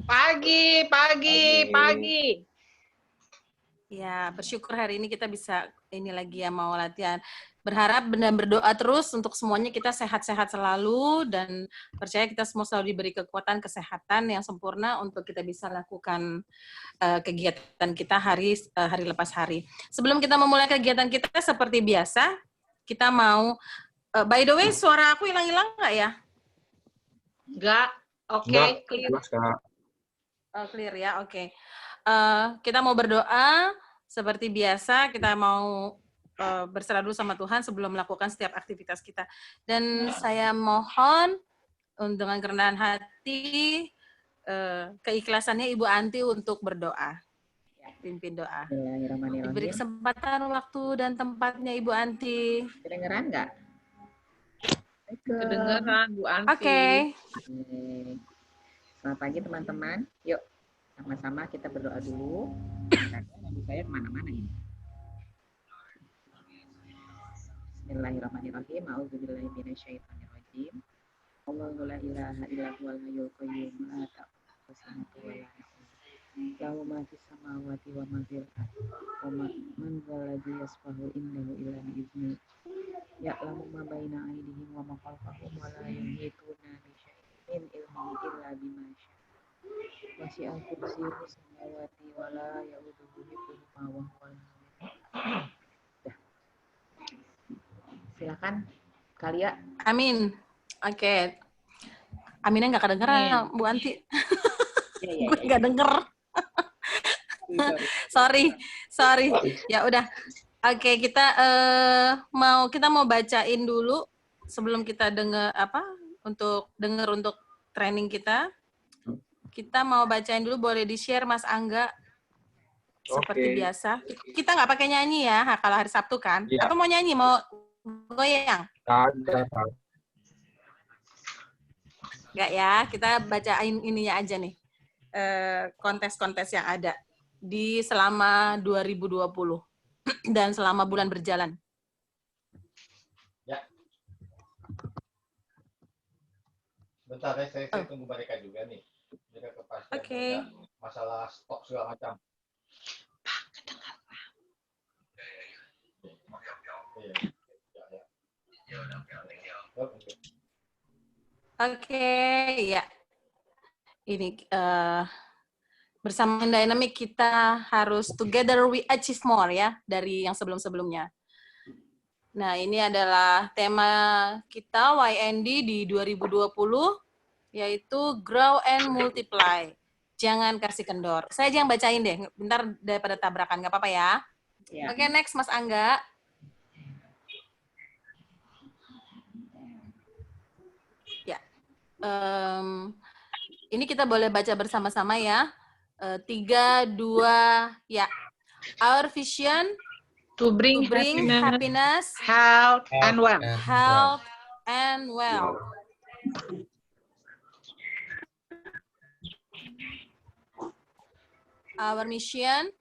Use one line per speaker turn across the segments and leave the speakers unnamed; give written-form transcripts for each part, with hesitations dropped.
Pagi, pagi, pagi.
Ya, bersyukur hari ini kita bisa ini lagi ya mau latihan. Berharap dan berdoa terus untuk semuanya kita sehat-sehat selalu dan percaya kita semua selalu diberi kekuatan kesehatan yang sempurna untuk kita bisa lakukan kegiatan kita hari lepas hari. Sebelum kita memulai kegiatan kita seperti biasa, kita mau by the way suara aku hilang-hilang nggak ya?
Enggak, oke, clear.
Clear ya, oke. Kita mau berdoa seperti biasa, kita mau berserah dulu sama Tuhan sebelum melakukan setiap aktivitas kita. Dan saya mohon dengan kerendahan hati, keikhlasannya Ibu Anti untuk berdoa. Pimpin doa. Diberi kesempatan waktu dan tempatnya Ibu Anti.
Kedengeran nggak?
Kedengeran Bu Anti.
Oke.
Selamat pagi teman-teman. Yuk sama-sama kita berdoa dulu. Nanti saya kemana-mana ini. Bismillahirrahmanirrahim. A'udzubillahi minasyaitonirrajim. Allahu la ilaha illa huwal hayyul qayyum la ta'khudhuhu sinatun wa la nawm. Lahu ma fis samawati wa ma fil ardi. Wa man dzalladzi yasfahu indahu illa bi idzni. Ya'lamu ma baina aydihim wa ma khalfahum wa la yuhituna bi syai'in min ilmihi illa bima syaa. Wasi'a kursiyyuhu samawati wa la ya'uduhu hifdzuhuma wa huwal aliyyul. Silakan Kalia.
Amin. Oke. Aminnya nggak kedengeran, Bu Anti. Gue nggak denger. sorry. Ya udah. Oke, kita mau bacain dulu sebelum kita dengar untuk training kita. Kita mau bacain dulu, boleh di-share Mas Angga. Seperti biasa. Kita nggak pakai nyanyi ya, kalau hari Sabtu kan? Ya. Atau mau nyanyi, mau goyang? Nggak ya, kita bacain ininya aja nih. Kontes-kontes yang ada di selama 2020 dan selama bulan berjalan.
Ya. Bentar, saya tunggu mereka juga nih. Mereka kepastian masalah stok segala macam.
Pak, kedengar Pak.
Oke, ya. Ini bersama Dynamic kita harus together we achieve more ya dari yang sebelum-sebelumnya. Nah, ini adalah tema kita YND di 2020 yaitu grow and multiply. Jangan kasih kendor. Saya aja yang bacain deh, bentar daripada tabrakan, nggak apa-apa ya? Oke, next Mas Angga. Ya. Ini kita boleh baca bersama-sama ya. 3, 2, ya. Our vision
to bring happiness, health, and wealth.
Health and wealth. Our mission,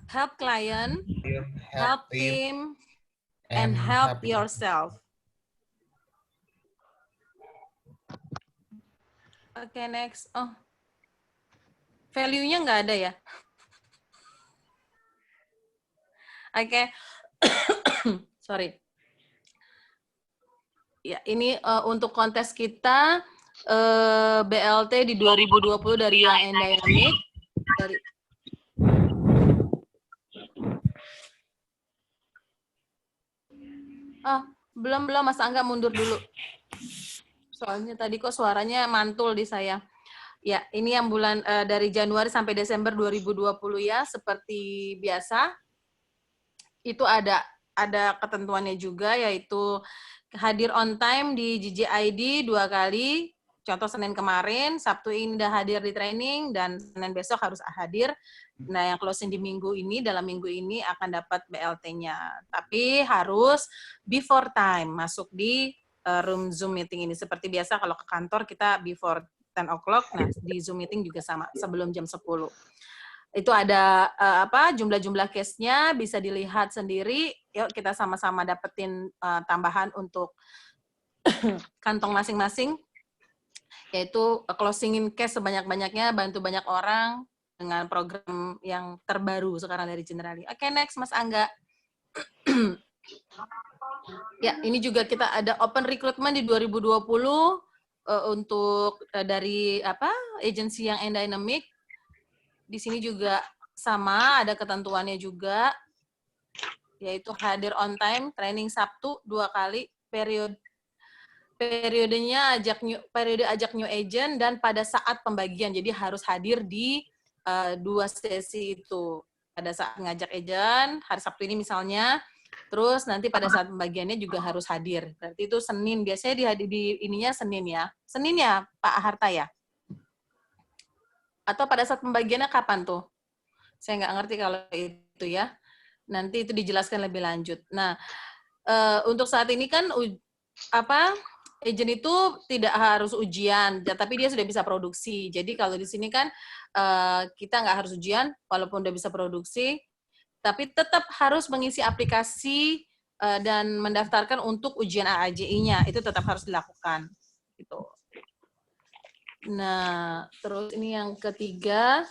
help client, help team, and help yourself. Oke, next. Oh, value-nya nggak ada ya? Oke, sorry. Ya, ini untuk kontes kita BLT di 2020 dari Young and Dynamic. Belum Mas Angga mundur dulu. Soalnya tadi kok suaranya mantul di saya. Ya, ini yang bulan dari Januari sampai Desember 2020 ya, seperti biasa. Itu ada ketentuannya juga, yaitu hadir on time di JJID 2 kali. Contoh Senin kemarin, Sabtu ini udah hadir di training, dan Senin besok harus hadir. Nah, yang closing di minggu ini, dalam minggu ini akan dapat BLT-nya. Tapi harus before time, masuk di room Zoom meeting ini. Seperti biasa kalau ke kantor kita before 10 o'clock, nah di Zoom meeting juga sama, sebelum jam 10. Itu ada jumlah-jumlah case-nya, bisa dilihat sendiri. Yuk kita sama-sama dapetin tambahan untuk kantong masing-masing. yaitu closingin case sebanyak-banyaknya, bantu banyak orang dengan program yang terbaru sekarang dari Generali. Oke, next Mas Angga. Ya, ini juga kita ada open recruitment di 2020 untuk dari agensi yang endemic. Di sini juga sama, ada ketentuannya juga, yaitu hadir on time, training Sabtu 2 kali, periodenya periode ajak new agent dan pada saat pembagian. Jadi harus hadir di 2 sesi itu. Pada saat ngajak agent, hari Sabtu ini misalnya, terus nanti pada saat pembagiannya juga harus hadir. Berarti itu Senin, biasanya di ininya Senin ya. Senin ya, Pak Harta ya? Atau pada saat pembagiannya kapan tuh? Saya nggak ngerti kalau itu ya. Nanti itu dijelaskan lebih lanjut. Nah, untuk saat ini kan agent itu tidak harus ujian, tapi dia sudah bisa produksi. Jadi kalau di sini kan kita nggak harus ujian, walaupun udah bisa produksi, tapi tetap harus mengisi aplikasi dan mendaftarkan untuk ujian AAJI-nya. Itu tetap harus dilakukan. Gitu. Nah, terus ini yang ketiga,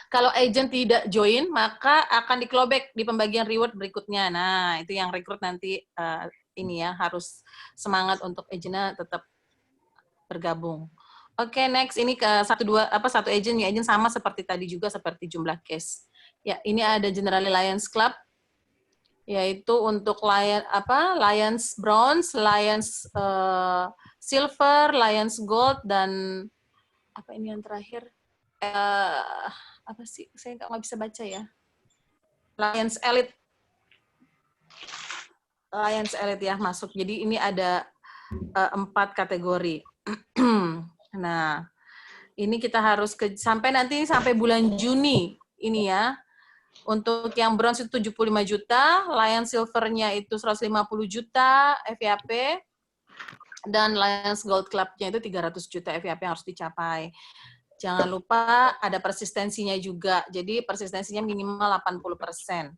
kalau agent tidak join, maka akan di-clawback di pembagian reward berikutnya. Nah, itu yang rekrut nanti ini ya, harus semangat untuk agentnya tetap bergabung. Oke, next ini ke satu agent, ya agent sama seperti tadi juga, seperti jumlah case. Ya, ini ada General Alliance Club, yaitu untuk Lions Bronze, Lions Silver, Lions Gold, dan apa ini yang terakhir? Apa sih? Saya nggak bisa baca ya. Lions Elite. Lions Elite ya masuk. Jadi ini ada 4 kategori. Nah, ini kita harus sampai bulan Juni ini ya. Untuk yang bronze itu 75 juta, Lions Silver-nya itu 150 juta FYP, dan Lions Gold Club-nya itu 300 juta FYP yang harus dicapai. Jangan lupa ada persistensinya juga. Jadi persistensinya minimal 80%.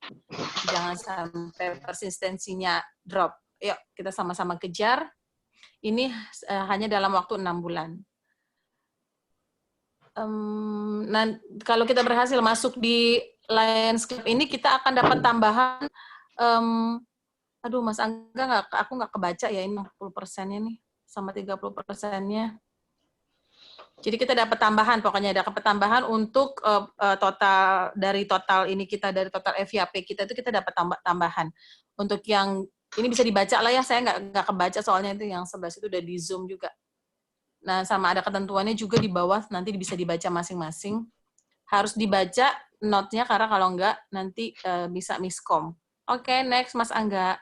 Jangan sampai persistensinya drop. Yuk, kita sama-sama kejar. Ini hanya dalam waktu 6 bulan. Kalau kita berhasil masuk di Lions Club ini, kita akan dapat tambahan, aduh Mas Angga, aku nggak kebaca ya ini 60%-nya nih, sama 30%-nya. Jadi kita dapat tambahan, pokoknya dapat tambahan untuk total ini kita, dari total FYP kita itu kita dapat tambahan. Untuk yang ini bisa dibaca lah ya, saya nggak kebaca soalnya itu yang 11 itu udah di Zoom juga. Nah, sama ada ketentuannya juga di bawah, nanti bisa dibaca masing-masing. Harus dibaca note-nya, karena kalau enggak, nanti bisa miskom. Oke, next, Mas Angga.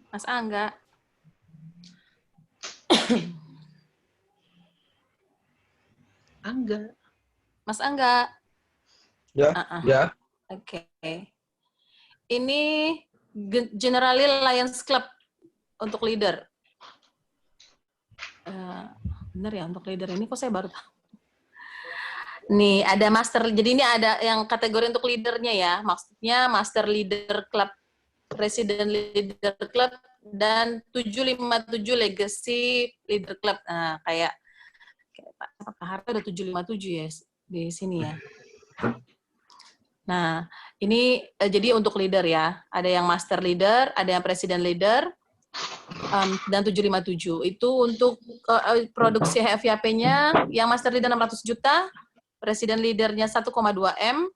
Mas Angga.
Angga.
Mas Angga.
Ya, ya.
Oke. Ini Generali Lions Club untuk leader. Bener ya, untuk leader ini kok saya baru tahu. Nih, ada master. Jadi ini ada yang kategori untuk leadernya ya. Maksudnya master leader club, president leader club, dan 757 legacy leader club. Nah, kayak Pak Harto ada 757 ya di sini ya. Nah, ini jadi untuk leader ya. Ada yang master leader, ada yang president leader, dan 757. Itu untuk produksi FYP-nya, yang master leader 600 juta, presiden leadernya 1,2 M,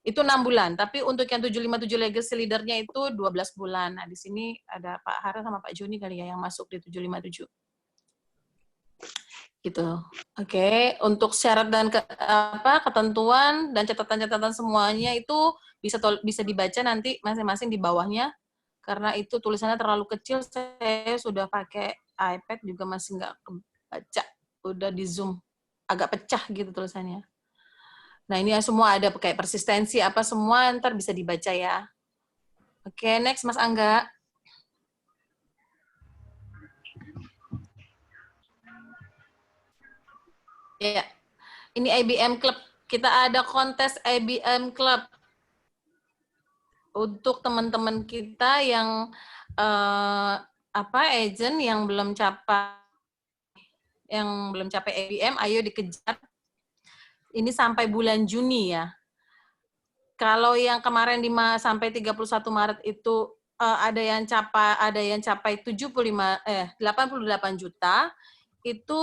itu 6 bulan. Tapi untuk yang 757 legacy leadernya itu 12 bulan. Nah, di sini ada Pak Hara sama Pak Joni kali ya yang masuk di 757. Gitu. Oke, untuk syarat dan ketentuan dan catatan-catatan semuanya itu bisa dibaca nanti masing-masing di bawahnya. Karena itu tulisannya terlalu kecil, saya sudah pakai iPad juga masih nggak kebaca. Udah di Zoom, agak pecah gitu tulisannya. Nah, ini semua ada kayak persistensi, apa semua, ntar bisa dibaca ya. Oke, next Mas Angga. Ya, ini IBM Club. Kita ada kontes IBM Club. untuk teman-teman kita yang agent yang belum capai ABM, ayo dikejar. Ini sampai bulan Juni ya. Kalau yang kemarin sampai 31 Maret itu ada yang capai 88 juta, itu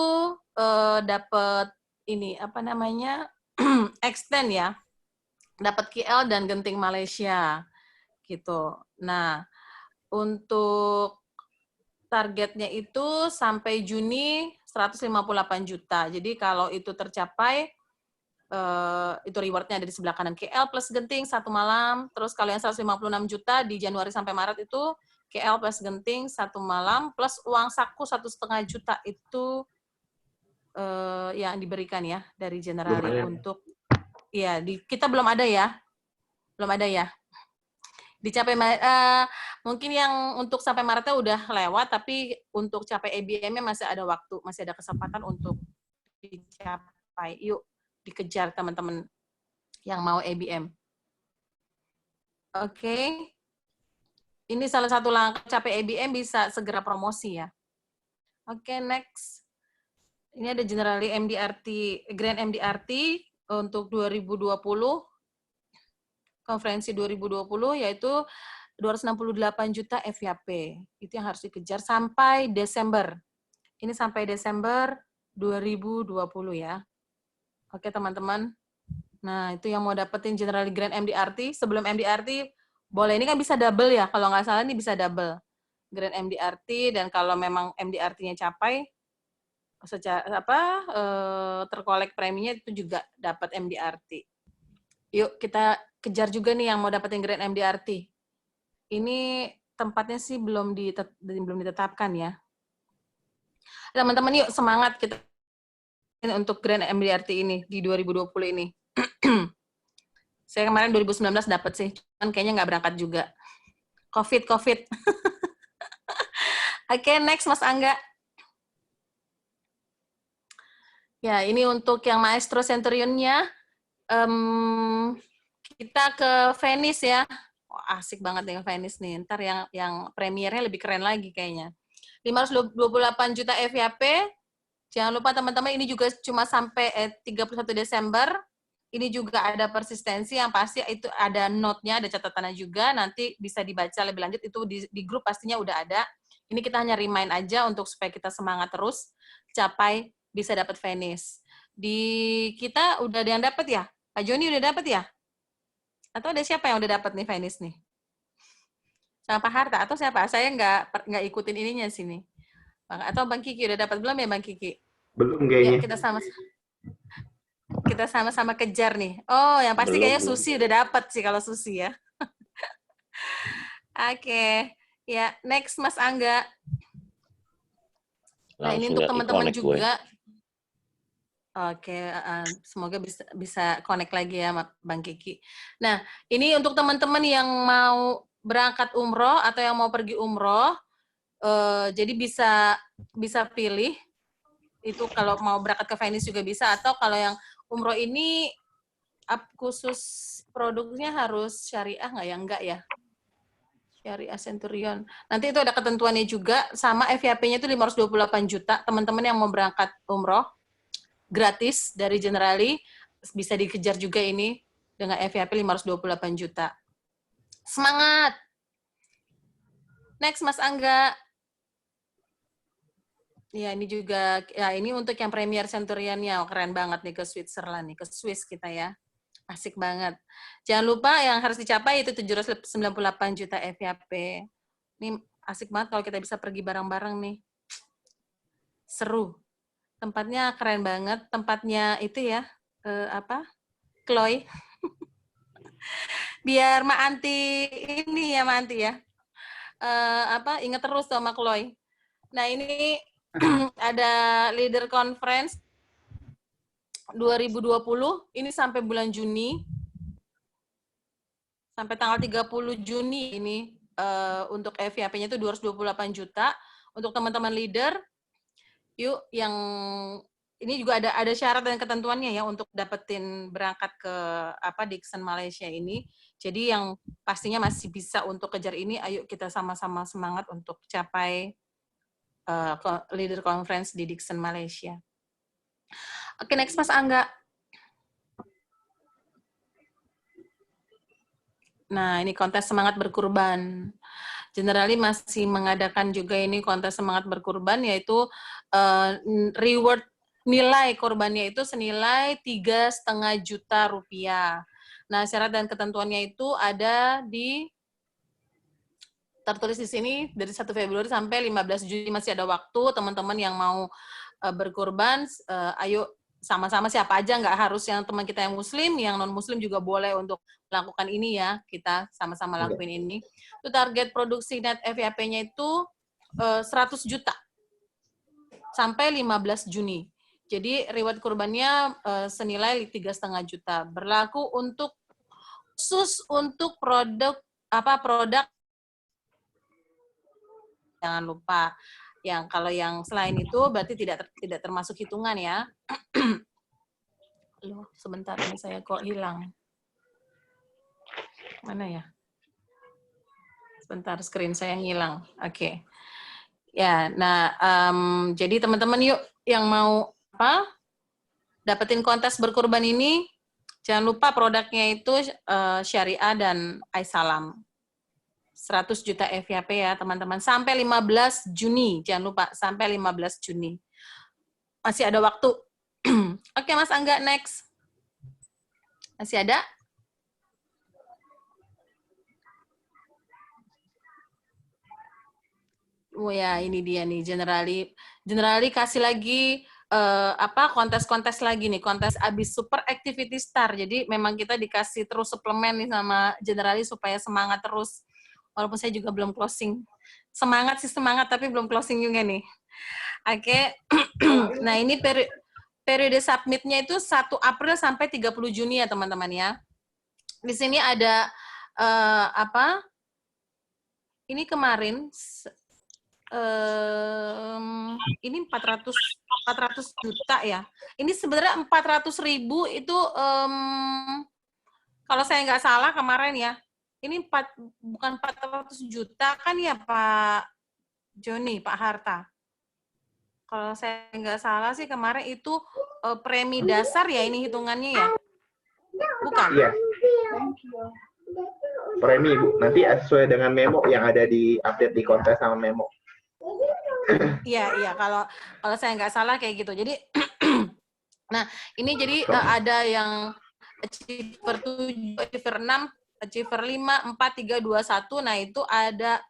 dapat ini extend ya. Dapat KL dan Genting Malaysia gitu. Nah, untuk targetnya itu sampai Juni 158 juta. Jadi kalau itu tercapai, itu rewardnya ada di sebelah kanan KL plus Genting 1 malam. Terus kalau yang 156 juta di Januari sampai Maret itu KL plus Genting 1 malam plus uang saku 1,5 juta itu yang diberikan ya dari Generali untuk ya kita belum ada ya. Dicapai mungkin yang untuk sampai Maretnya udah lewat, tapi untuk capai ABM-nya masih ada waktu, masih ada kesempatan untuk dicapai. Yuk dikejar teman-teman yang mau ABM. Oke. Ini salah satu langkah capai ABM, bisa segera promosi ya. Oke, next. Ini ada Generali Grand MDRT untuk 2020. Konferensi 2020 yaitu 268 juta FYP. Itu yang harus dikejar sampai Desember. Ini sampai Desember 2020 ya. Oke teman-teman. Nah itu yang mau dapetin Generali Grand MDRT. Sebelum MDRT boleh, ini kan bisa double ya. Kalau nggak salah ini bisa double. Grand MDRT, dan kalau memang MDRT-nya capai, secara terkolek preminya itu juga dapat MDRT. Yuk kita kejar juga nih yang mau dapetin Grand MDRT. Ini tempatnya sih belum ditetapkan ya. Teman-teman yuk semangat kita untuk Grand MDRT ini di 2020 ini. Saya kemarin 2019 dapat sih, cuman kayaknya nggak berangkat juga. COVID. Oke, next Mas Angga. Ya, ini untuk yang Maestro Centurion-nya. Kita ke Venice ya. Asik banget nih ke Venice nih. Ntar yang premiernya lebih keren lagi kayaknya. 528 juta FYP. Jangan lupa teman-teman, ini juga cuma sampai 31 Desember. Ini juga ada persistensi, yang pasti itu ada note-nya, ada catatannya juga. Nanti bisa dibaca lebih lanjut, itu di grup pastinya udah ada. Ini kita hanya remind aja untuk supaya kita semangat terus capai bisa dapat Venice. Di kita udah ada yang dapat ya? Pak Joni udah dapat ya? Atau ada siapa yang udah dapat nih Venice nih? Sama Pak Harta atau siapa? Saya nggak ikutin ininya sini. Atau Bang Kiki udah dapat belum ya Bang Kiki?
Belum kayaknya.
Ya, kita sama-sama kejar nih. Oh, yang pasti kayaknya Susi udah dapat sih kalau Susi ya. Oke. Ya, next Mas Angga. Nah, ini untuk teman-teman juga. Oke, semoga bisa connect lagi ya Bang Kiki. Nah, ini untuk teman-teman yang mau berangkat umroh atau yang mau pergi umroh, jadi bisa pilih itu kalau mau berangkat ke Venice juga bisa, atau kalau yang umroh ini khusus produknya harus syariah nggak ya? Enggak ya? Syariah Centurion. Nanti itu ada ketentuannya juga, sama FYP-nya itu 528 juta. Teman-teman yang mau berangkat umroh, gratis dari Generali, bisa dikejar juga ini dengan FYP 528 juta. Semangat! Next, Mas Angga. Ya, ini juga, ya ini untuk yang Premier Centurion-nya, keren banget nih ke Switzerland nih, ke Swiss kita ya. Asik banget. Jangan lupa yang harus dicapai itu 798 juta FYP. Ini asik banget kalau kita bisa pergi bareng-bareng nih. Seru. Tempatnya keren banget. Tempatnya itu ya, Chloe. Biar Mak Anti ini ya, Mak Anti ya. Ingat terus sama Chloe. Nah, ini ada Leader Conference 2020, ini sampai bulan Juni. Sampai tanggal 30 Juni ini untuk FYP-nya itu 228 juta. Untuk teman-teman leader, yuk yang ini juga ada syarat dan ketentuannya ya untuk dapetin berangkat ke Dixon Malaysia ini. Jadi yang pastinya masih bisa untuk kejar ini, ayo kita sama-sama semangat untuk capai leader conference di Dixon Malaysia. Oke, next Mas Angga. Nah, ini kontes semangat berkurban. Generali masih mengadakan juga ini kontes semangat berkurban, yaitu reward nilai korbannya itu senilai 3,5 juta rupiah. Nah, syarat dan ketentuannya itu ada tertulis di sini dari 1 Februari sampai 15 Juni masih ada waktu. Teman-teman yang mau berkurban, ayo sama-sama siapa aja, nggak harus yang teman kita yang muslim, yang non-muslim juga boleh untuk melakukan ini ya, kita sama-sama lakuin ini. Itu target produksi net FYP-nya itu 100 juta sampai 15 Juni. Jadi reward kurbannya senilai 3,5 juta. Berlaku untuk khusus untuk produk jangan lupa. Kalau yang selain itu berarti tidak termasuk hitungan ya. Loh, sebentar ini saya kok hilang. Mana ya? Sebentar, screen saya hilang. Oke. Ya, nah jadi teman-teman yuk yang mau dapetin kontes berkurban ini, jangan lupa produknya itu Syariah dan Aisalam. 100 juta FYP ya teman-teman, sampai 15 Juni, jangan lupa sampai 15 Juni. Masih ada waktu. Oke Mas Angga, next. Masih ada? Oh ya, ini dia nih, generali kasih lagi kontes-kontes lagi nih, kontes abis Super Activity Star. Jadi memang kita dikasih terus suplemen nih sama generali supaya semangat terus. Walaupun saya juga belum closing. Semangat sih semangat, tapi belum closing juga nih. Oke. Nah, ini periode submit-nya itu 1 April sampai 30 Juni ya, teman-teman ya. Di sini ada ini kemarin ini 400 juta ya. Ini sebenarnya 400.000 itu kalau saya nggak salah kemarin ya. Ini bukan 400 juta kan ya Pak Joni, Pak Harta. Kalau saya nggak salah sih kemarin itu premi dasar ya ini hitungannya ya? Bukan?
Iya. Premi, Bu. Nanti sesuai dengan memo yang ada di update di kontes sama memo.
Iya. Kalau saya nggak salah kayak gitu. Jadi, nah ini jadi ada yang achiever 7, achiever 6, achiever 5, 4, 3, 2, 1. Nah itu ada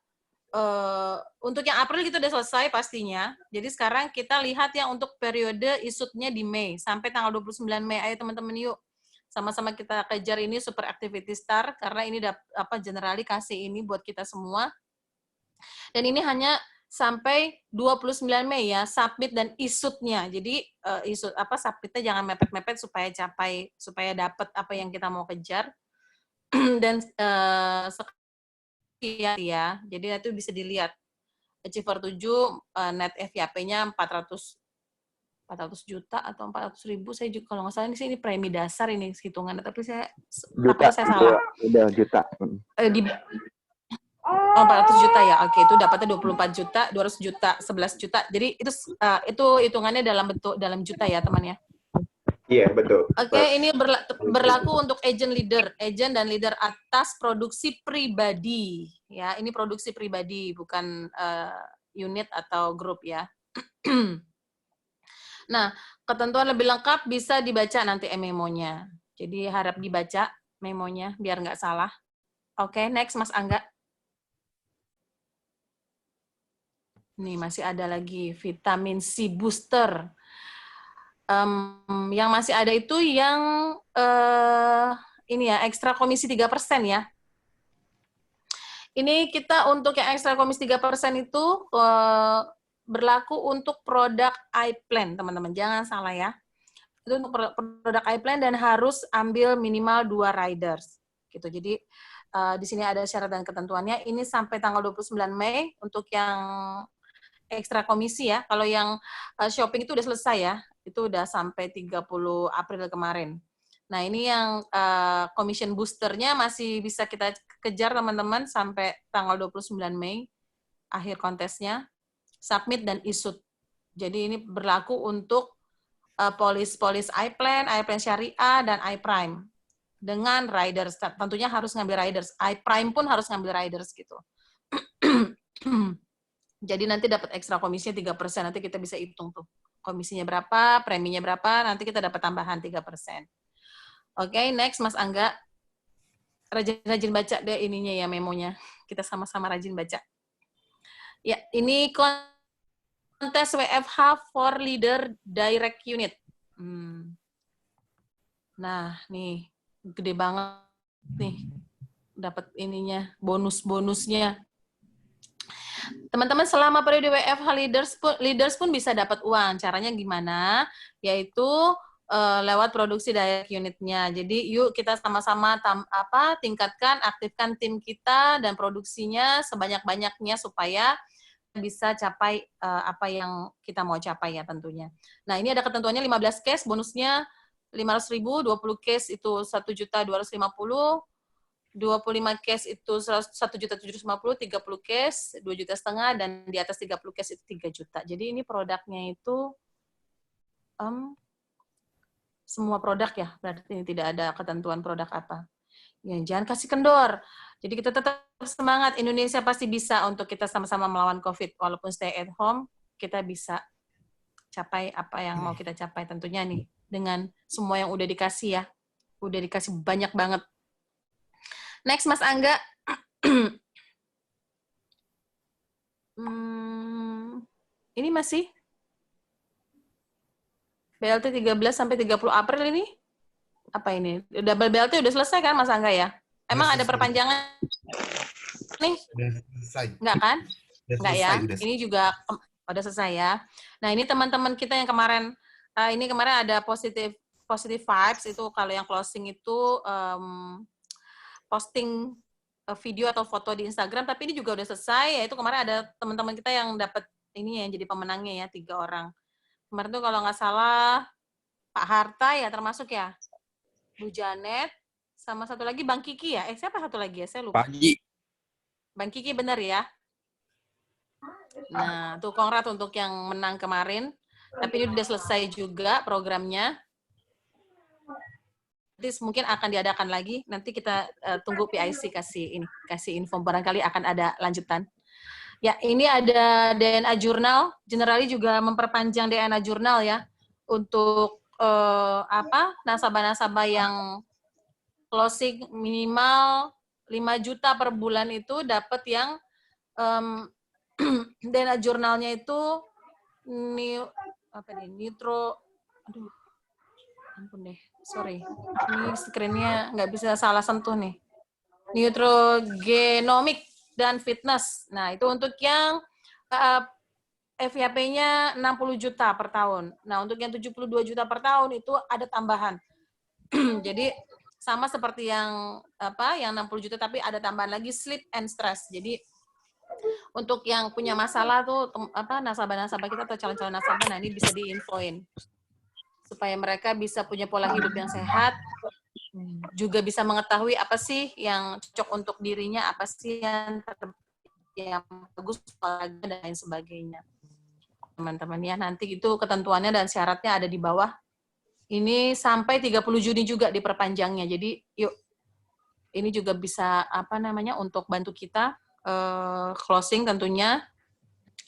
untuk yang April itu udah selesai pastinya. Jadi sekarang kita lihat yang untuk periode isutnya di Mei sampai tanggal 29 Mei. Ayo teman-teman yuk sama-sama kita kejar ini Super Activity Star karena ini generali kasih ini buat kita semua. Dan ini hanya sampai 29 Mei ya, submit dan isutnya. Jadi submitnya jangan mepet-mepet supaya dapat apa yang kita mau kejar. Dan ya, jadi itu bisa dilihat. Achiever 7 net FYP-nya 400 juta atau 400.000, saya juga kalau nggak salah ini premi dasar ini hitungannya, tapi saya salah.
Udah juta.
400 juta ya, oke, itu dapatnya 24 juta, 200 juta, 11 juta, jadi itu hitungannya dalam juta ya teman ya.
Iya, betul.
Oke, ini berlaku untuk agent dan leader atas produksi pribadi. Ya, ini produksi pribadi, bukan unit atau grup ya. Nah, ketentuan lebih lengkap bisa dibaca nanti memo-nya. Jadi harap dibaca memonya biar nggak salah. Oke, next Mas Angga. Nih masih ada lagi vitamin C booster. Yang masih ada itu yang ini ya, ekstra komisi 3% ya. Ini kita untuk yang ekstra komisi 3% itu berlaku untuk produk iPlan, teman-teman. Jangan salah ya. Itu untuk produk iPlan dan harus ambil minimal 2 riders. Gitu. Jadi di sini ada syarat dan ketentuannya. Ini sampai tanggal 29 Mei untuk yang ekstra komisi ya. Kalau yang shopping itu udah selesai ya. Itu udah sampai 30 April kemarin. Nah, ini yang commission boosternya masih bisa kita kejar teman-teman sampai tanggal 29 Mei, akhir kontesnya. Submit dan issued. Jadi ini berlaku untuk polis iPlan, iPlan Syariah, dan iPrime. Dengan riders, tentunya harus ngambil riders. iPrime pun harus ngambil riders gitu. Jadi nanti dapat ekstra komisinya 3%, nanti kita bisa hitung tuh. Komisinya berapa, preminya berapa, nanti kita dapat tambahan 3%. Oke, next Mas Angga. Rajin-rajin baca deh ininya ya, memonya. Kita sama-sama rajin baca. Ya, ini kontes WFH for Leader Direct Unit. Nah, nih gede banget nih dapat ininya, bonus-bonusnya. Teman-teman selama periode WFH leaders pun bisa dapat uang. Caranya gimana? Yaitu lewat produksi direct unitnya. Jadi yuk kita sama-sama tingkatkan, aktifkan tim kita dan produksinya sebanyak-banyaknya supaya bisa capai apa yang kita mau capai ya tentunya. Nah, ini ada ketentuannya 15 case, bonusnya 500.000, 20 case itu 1.250.000, 25 case itu 1.750.000, 30 case 2,5 juta, dan di atas 30 case itu 3 juta. Jadi ini produknya itu semua produk ya, berarti ini tidak ada ketentuan produk apa. Ya, jangan kasih kendor. Jadi kita tetap semangat, Indonesia pasti bisa untuk kita sama-sama melawan COVID. Walaupun stay at home, kita bisa capai apa yang mau kita capai tentunya nih. Dengan semua yang udah dikasih ya. Udah dikasih banyak banget. Next, Mas Angga. Ini masih BLT 13 sampai 30 April ini? Apa ini? Double BLT udah selesai kan, Mas Angga ya? Emang ada perpanjangan nih?
Udah selesai.
Enggak kan? Enggak ya?
Udah
Ini juga udah selesai ya. Nah, ini teman-teman kita yang kemarin, ini kemarin ada positive vibes, itu kalau yang closing itu posting video atau foto di Instagram, tapi ini juga udah selesai, yaitu kemarin ada teman-teman kita yang dapat ini yang jadi pemenangnya ya, 3 orang. Kemarin tuh kalau nggak salah, Pak Harta ya termasuk ya, Bu Janet, sama satu lagi Bang Kiki ya, siapa satu lagi ya, saya lupa. Bang Kiki benar ya? Nah, tuh kongrat untuk yang menang kemarin, tapi ini udah selesai juga programnya. Nanti mungkin akan diadakan lagi. Nanti kita tunggu PIC kasih info, barangkali akan ada lanjutan. Ya, ini ada DNA Jurnal. Generali juga memperpanjang DNA Jurnal ya untuk nasabah-nasabah yang closing minimal 5 juta per bulan itu dapat yang DNA Jurnalnya itu nitro, aduh, ampun deh. Sorry, ini screen-nya nggak bisa salah sentuh nih. Neurogenomic dan fitness. Nah, itu untuk yang FYP-nya 60 juta per tahun. Nah, untuk yang 72 juta per tahun itu ada tambahan. Jadi sama seperti yang yang 60 juta tapi ada tambahan lagi sleep and stress. Jadi untuk yang punya masalah tuh nasabah-nasabah kita atau calon-calon nasabah, nah ini bisa diinfoin supaya mereka bisa punya pola hidup yang sehat, juga bisa mengetahui apa sih yang cocok untuk dirinya, apa sih yang bagus, dan lain sebagainya. Teman-teman ya, nanti itu ketentuannya dan syaratnya ada di bawah. Ini sampai 30 Juni juga diperpanjangnya. Jadi yuk, ini juga bisa untuk bantu kita closing tentunya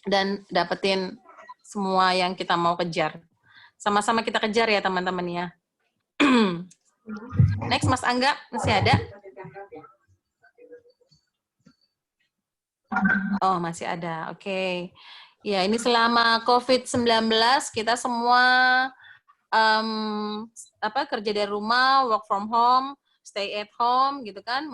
dan dapetin semua yang kita mau kejar. Sama-sama kita kejar ya teman-teman ya. Next, Mas Angga, masih ada? Oh, masih ada. Oke. Ya, ini selama COVID-19 kita semua kerja dari rumah, work from home, stay at home gitu kan.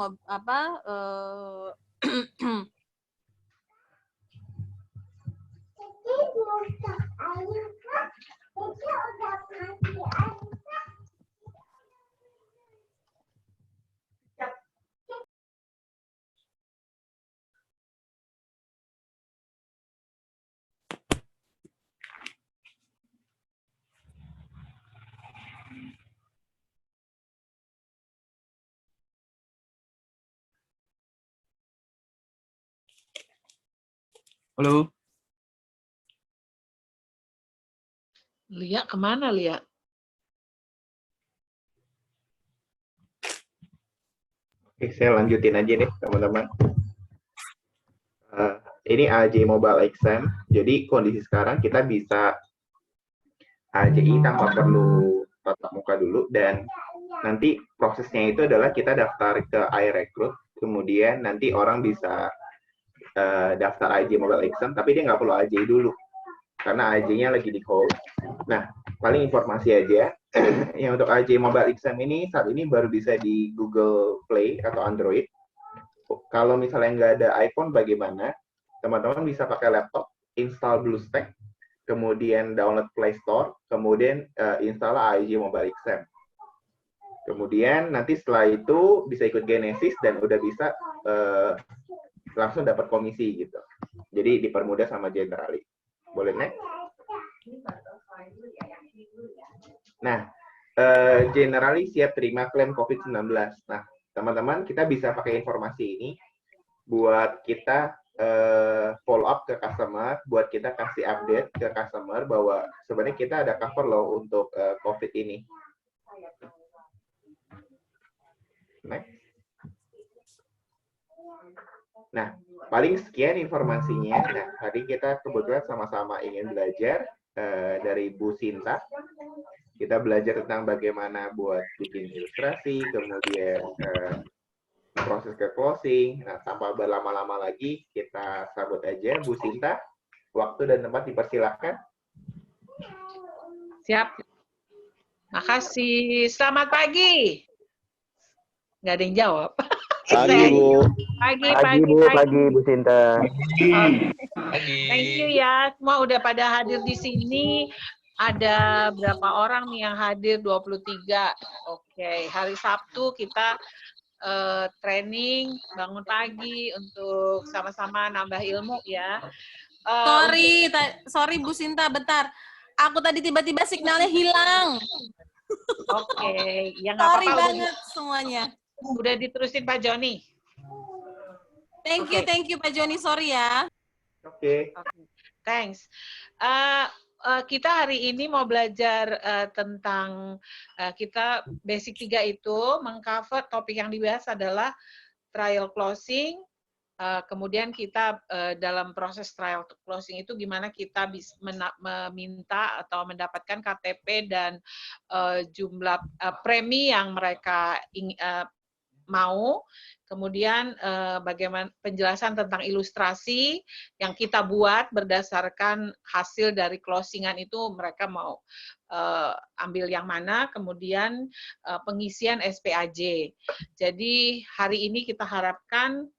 Halo.
Lia kemana Lia?
Oke, saya lanjutin aja nih teman-teman. Ini AJ Mobile Exam. Jadi kondisi sekarang kita bisa AJI tanpa perlu tatap muka dulu, dan nanti prosesnya itu adalah kita daftar ke iRecruit, kemudian nanti orang bisa daftar AJ Mobile Exam, tapi dia nggak perlu AJ dulu karena AJ-nya lagi di hold. Nah, paling informasi aja. Yang untuk AJ Mobile Exam ini saat ini baru bisa di Google Play atau Android. Kalau misalnya nggak ada iPhone, bagaimana? Teman-teman bisa pakai laptop, install BlueStack, kemudian download Play Store, kemudian install AJ Mobile Exam. Kemudian nanti setelah itu bisa ikut Genesis dan udah bisa langsung dapat komisi gitu. Jadi dipermudah sama Generali. Boleh next? Nah, Generali siap terima klaim COVID-19. Nah, teman-teman, kita bisa pakai informasi ini buat kita follow up ke customer, buat kita kasih update ke customer bahwa sebenarnya kita ada cover loh untuk COVID ini. Next. Nah, paling sekian informasinya. Nah, tadi kita kebetulan sama-sama ingin belajar dari Bu Sinta. Kita belajar tentang bagaimana buat bikin ilustrasi, kemudian proses ke closing. Nah, tanpa berlama-lama lagi, kita sambut aja Bu Sinta. Waktu dan tempat dipersilakan.
Siap. Makasih. Selamat pagi. Nggak ada yang jawab.
Pagi, Bu.
Pagi,
Bu Sinta.
Thank you ya. Semua udah pada hadir di sini. Ada berapa orang nih yang hadir? 23. Oke, hari Sabtu kita training bangun pagi untuk sama-sama nambah ilmu ya.
Sorry Bu Sinta, bentar. Aku tadi tiba-tiba signalnya hilang.
Oke, ya nggak apa-apa.
Sorry banget semuanya.
Udah diterusin Pak Joni.
Thank you Pak Joni, sorry ya.
Oke.
Thanks. Kita hari ini mau belajar tentang kita basic 3 itu mengcover topik yang dibahas adalah trial closing. Kemudian kita dalam proses trial closing itu gimana kita bisa meminta atau mendapatkan KTP dan jumlah premi yang mereka mau. Kemudian bagaimana penjelasan tentang ilustrasi yang kita buat berdasarkan hasil dari closingan itu mereka mau ambil yang mana, kemudian pengisian SPAJ. Jadi hari ini kita harapkan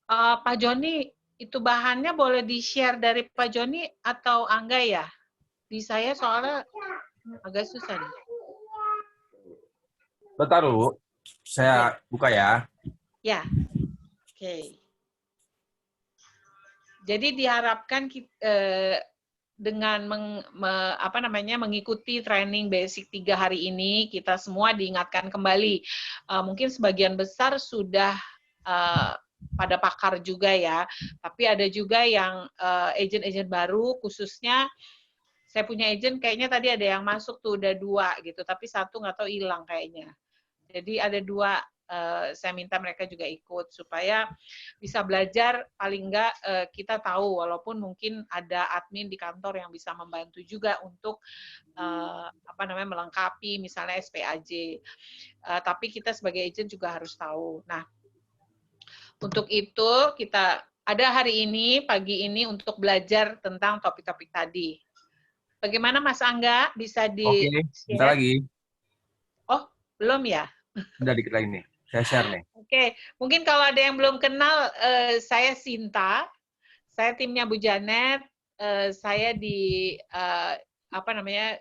Pak Joni, itu bahannya boleh di-share dari Pak Joni atau Angga ya? Di saya soalnya agak susah nih.
Bentar dulu, saya buka ya.
Ya, oke. Jadi diharapkan dengan mengikuti training basic 3 hari ini, kita semua diingatkan kembali. Mungkin sebagian besar sudah pada pakar juga ya, tapi ada juga yang agent-agent baru, khususnya saya punya agent kayaknya tadi ada yang masuk tuh udah 2 gitu, tapi 1 nggak tahu hilang kayaknya. Jadi ada 2. Saya minta mereka juga ikut supaya bisa belajar, paling enggak kita tahu, walaupun mungkin ada admin di kantor yang bisa membantu juga untuk melengkapi misalnya SPAJ. Tapi kita sebagai agent juga harus tahu. Nah, untuk itu kita ada hari ini, pagi ini untuk belajar tentang topik-topik tadi. Bagaimana Mas Angga? Bisa di
Oke, sebentar lagi.
Oh, belum ya?
Udah dikit lagi nih. Saya share nih.
Oke, mungkin kalau ada yang belum kenal, saya Sinta, saya timnya Bu Janet, saya di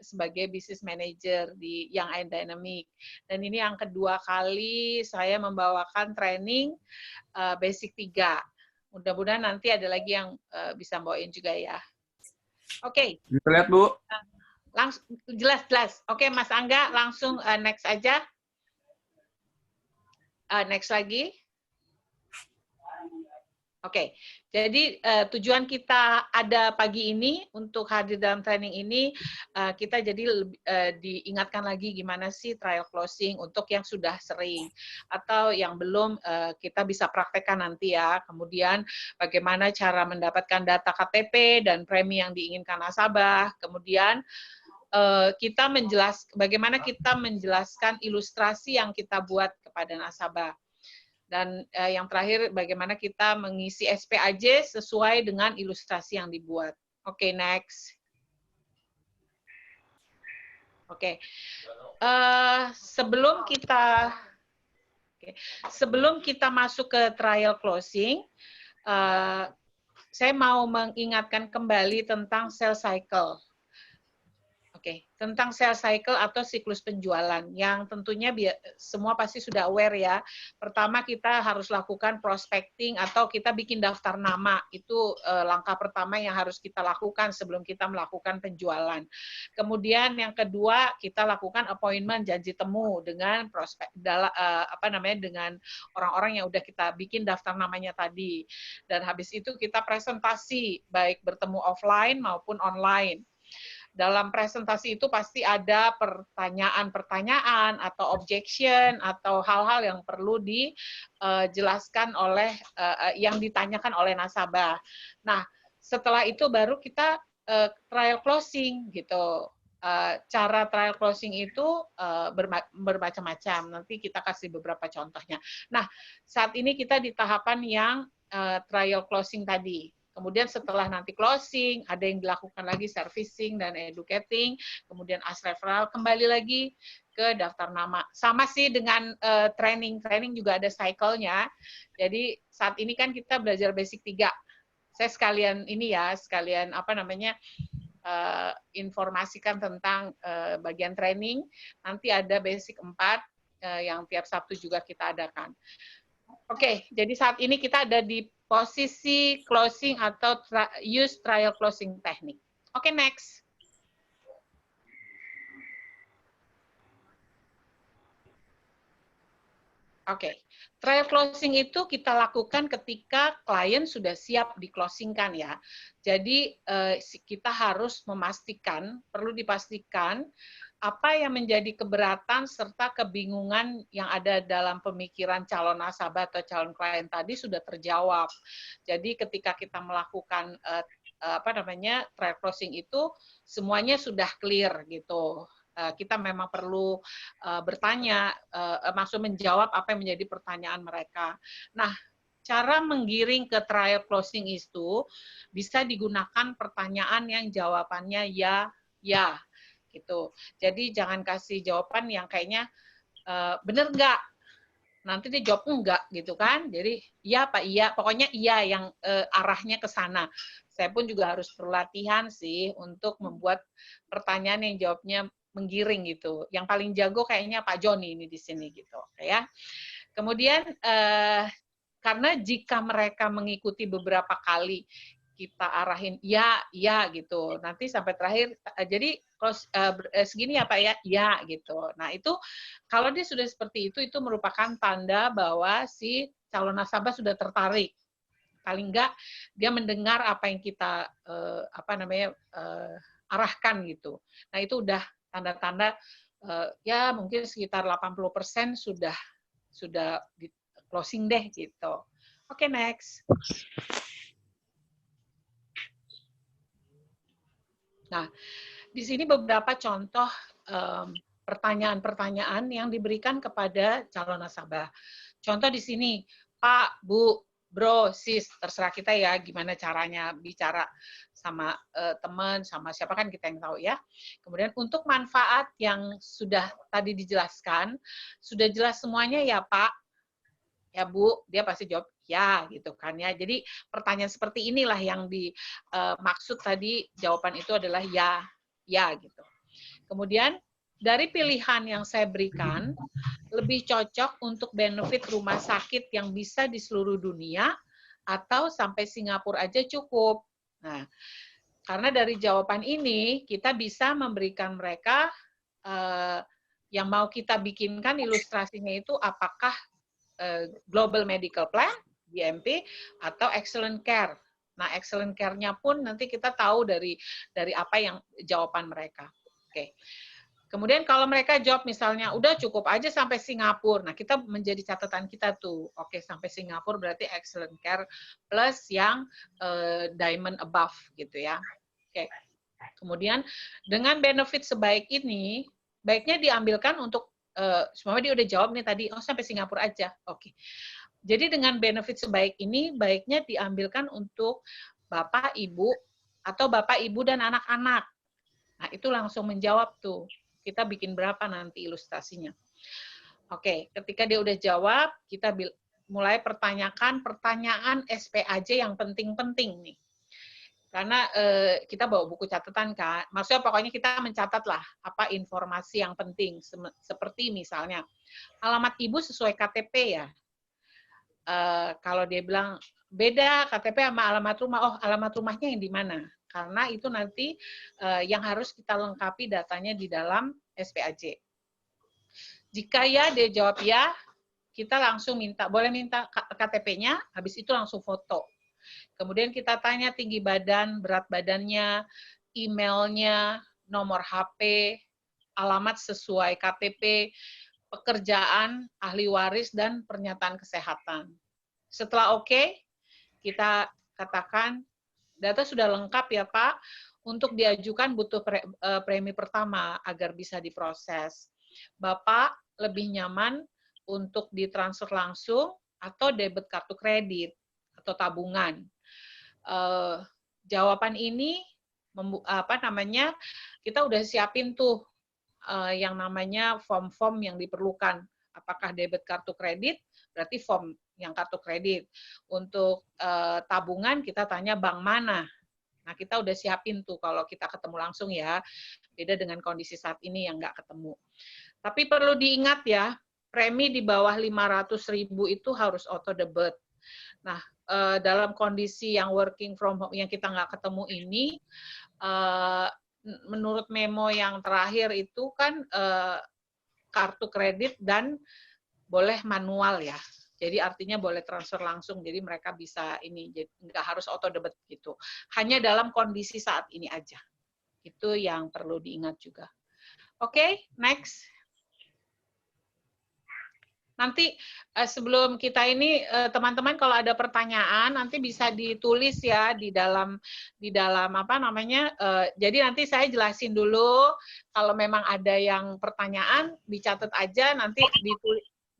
sebagai business manager di Young and Dynamic. Dan ini yang kedua kali saya membawakan training basic 3. Mudah-mudahan nanti ada lagi yang bisa bawain juga ya. Oke.
Bisa lihat Bu?
Langsung jelas. Oke, Mas Angga langsung next aja. Next lagi. Oke, jadi tujuan kita ada pagi ini untuk hadir dalam training ini, kita jadi diingatkan lagi gimana sih trial closing untuk yang sudah sering atau yang belum, kita bisa praktekkan nanti ya. Kemudian bagaimana cara mendapatkan data KTP dan premi yang diinginkan nasabah. Kemudian bagaimana kita menjelaskan ilustrasi yang kita buat kepada nasabah. Dan yang terakhir, bagaimana kita mengisi SPAJ sesuai dengan ilustrasi yang dibuat. Oke, next. Oke, sebelum kita masuk ke trial closing, saya mau mengingatkan kembali tentang sales cycle. Oke, tentang sales cycle atau siklus penjualan yang tentunya semua pasti sudah aware ya. Pertama kita harus lakukan prospecting atau kita bikin daftar nama. Itu langkah pertama yang harus kita lakukan sebelum kita melakukan penjualan. Kemudian yang kedua kita lakukan appointment, janji temu dengan dengan orang-orang yang udah kita bikin daftar namanya tadi. Dan habis itu kita presentasi baik bertemu offline maupun online. Dalam presentasi itu pasti ada pertanyaan-pertanyaan atau objection atau hal-hal yang perlu dijelaskan oleh yang ditanyakan oleh nasabah. Nah, setelah itu baru kita trial closing gitu. Cara trial closing itu bermacam-macam. Nanti kita kasih beberapa contohnya. Nah, saat ini kita di tahapan yang trial closing tadi. Kemudian setelah nanti closing, ada yang dilakukan lagi servicing dan educating, kemudian as referral, kembali lagi ke daftar nama. Sama sih dengan training juga ada cycle-nya. Jadi saat ini kan kita belajar basic 3. Saya sekalian informasikan tentang bagian training. Nanti ada basic 4 yang tiap Sabtu juga kita adakan. Oke, jadi saat ini kita ada di posisi closing atau use trial closing teknik. Oke, next. Oke, trial closing itu kita lakukan ketika klien sudah siap di-closingkan ya. Jadi kita harus perlu dipastikan apa yang menjadi keberatan serta kebingungan yang ada dalam pemikiran calon nasabah atau calon klien tadi sudah terjawab. Jadi ketika kita melakukan trial closing itu semuanya sudah clear gitu. Kita memang perlu bertanya, menjawab apa yang menjadi pertanyaan mereka. Nah, cara menggiring ke trial closing itu bisa digunakan pertanyaan yang jawabannya ya, gitu. Jadi jangan kasih jawaban yang kayaknya bener nggak, nanti dia jawab enggak gitu kan. Jadi iya Pak, iya, pokoknya iya yang arahnya ke sana. Saya pun juga harus berlatihan sih untuk membuat pertanyaan yang jawabnya menggiring gitu. Yang paling jago kayaknya Pak Joni ini di sini gitu, ya. Kemudian karena jika mereka mengikuti beberapa kali kita arahin ya gitu, nanti sampai terakhir jadi segini ya Pak ya gitu. Nah itu kalau dia sudah seperti itu merupakan tanda bahwa si calon nasabah sudah tertarik. Paling enggak dia mendengar apa yang kita arahkan gitu. Nah itu udah tanda-tanda ya mungkin sekitar 80% sudah di closing deh gitu. Oke, next. Nah, di sini beberapa contoh pertanyaan-pertanyaan yang diberikan kepada calon nasabah. Contoh di sini, Pak, Bu, Bro, Sis, terserah kita ya gimana caranya bicara sama teman, sama siapa kan kita yang tahu ya. Kemudian untuk manfaat yang sudah tadi dijelaskan, sudah jelas semuanya ya Pak, ya Bu, dia pasti jawab ya gitu kan ya. Jadi pertanyaan seperti inilah yang dimaksud tadi, jawaban itu adalah ya gitu. Kemudian dari pilihan yang saya berikan, lebih cocok untuk benefit rumah sakit yang bisa di seluruh dunia atau sampai Singapura aja cukup. Nah, karena dari jawaban ini kita bisa memberikan mereka yang mau kita bikinkan ilustrasinya itu apakah global medical plan GMP atau excellent care. Nah, excellent care-nya pun nanti kita tahu dari apa yang jawaban mereka. Oke. Kemudian kalau mereka jawab misalnya udah cukup aja sampai Singapura. Nah, kita menjadi catatan kita tuh. Oke, sampai Singapura berarti excellent care plus yang diamond above gitu ya. Oke. Kemudian dengan benefit sebaik ini, baiknya diambilkan untuk semua dia udah jawab nih tadi, oh sampai Singapura aja. Oke. Jadi dengan benefit sebaik ini, baiknya diambilkan untuk Bapak, Ibu, atau Bapak, Ibu, dan anak-anak. Nah, itu langsung menjawab tuh. Kita bikin berapa nanti ilustrasinya. Oke, ketika dia udah jawab, kita mulai pertanyakan pertanyaan SPAJ yang penting-penting nih. Karena kita bawa buku catatan kan, maksudnya pokoknya kita mencatat lah apa informasi yang penting. Seperti misalnya, alamat ibu sesuai KTP ya. Kalau dia bilang beda KTP sama alamat rumah, oh alamat rumahnya yang di mana? Karena itu nanti yang harus kita lengkapi datanya di dalam SPAJ. Jika ya dia jawab ya, kita langsung boleh minta KTP-nya, habis itu langsung foto. Kemudian kita tanya tinggi badan, berat badannya, emailnya, nomor HP, alamat sesuai KTP, pekerjaan, ahli waris, dan pernyataan kesehatan. Setelah oke, kita katakan, data sudah lengkap ya Pak, untuk diajukan butuh premi pertama agar bisa diproses. Bapak lebih nyaman untuk ditransfer langsung atau debit kartu kredit atau tabungan. Jawaban ini, kita udah siapin tuh yang namanya form-form yang diperlukan. Apakah debit kartu kredit, berarti form yang kartu kredit. Untuk tabungan kita tanya bank mana. Nah, kita udah siapin tuh kalau kita ketemu langsung ya. Beda dengan kondisi saat ini yang nggak ketemu. Tapi perlu diingat ya, premi di bawah 500.000 itu harus auto debit. Nah, dalam kondisi yang working from home yang kita nggak ketemu ini, menurut memo yang terakhir itu kan kartu kredit dan boleh manual ya. Jadi artinya boleh transfer langsung, jadi mereka bisa ini, nggak harus auto debit gitu. Hanya dalam kondisi saat ini aja. Itu yang perlu diingat juga. Oke, next. Nanti sebelum kita ini teman-teman kalau ada pertanyaan nanti bisa ditulis ya di dalam apa namanya. Jadi nanti saya jelasin dulu. Kalau memang ada yang pertanyaan dicatat aja, nanti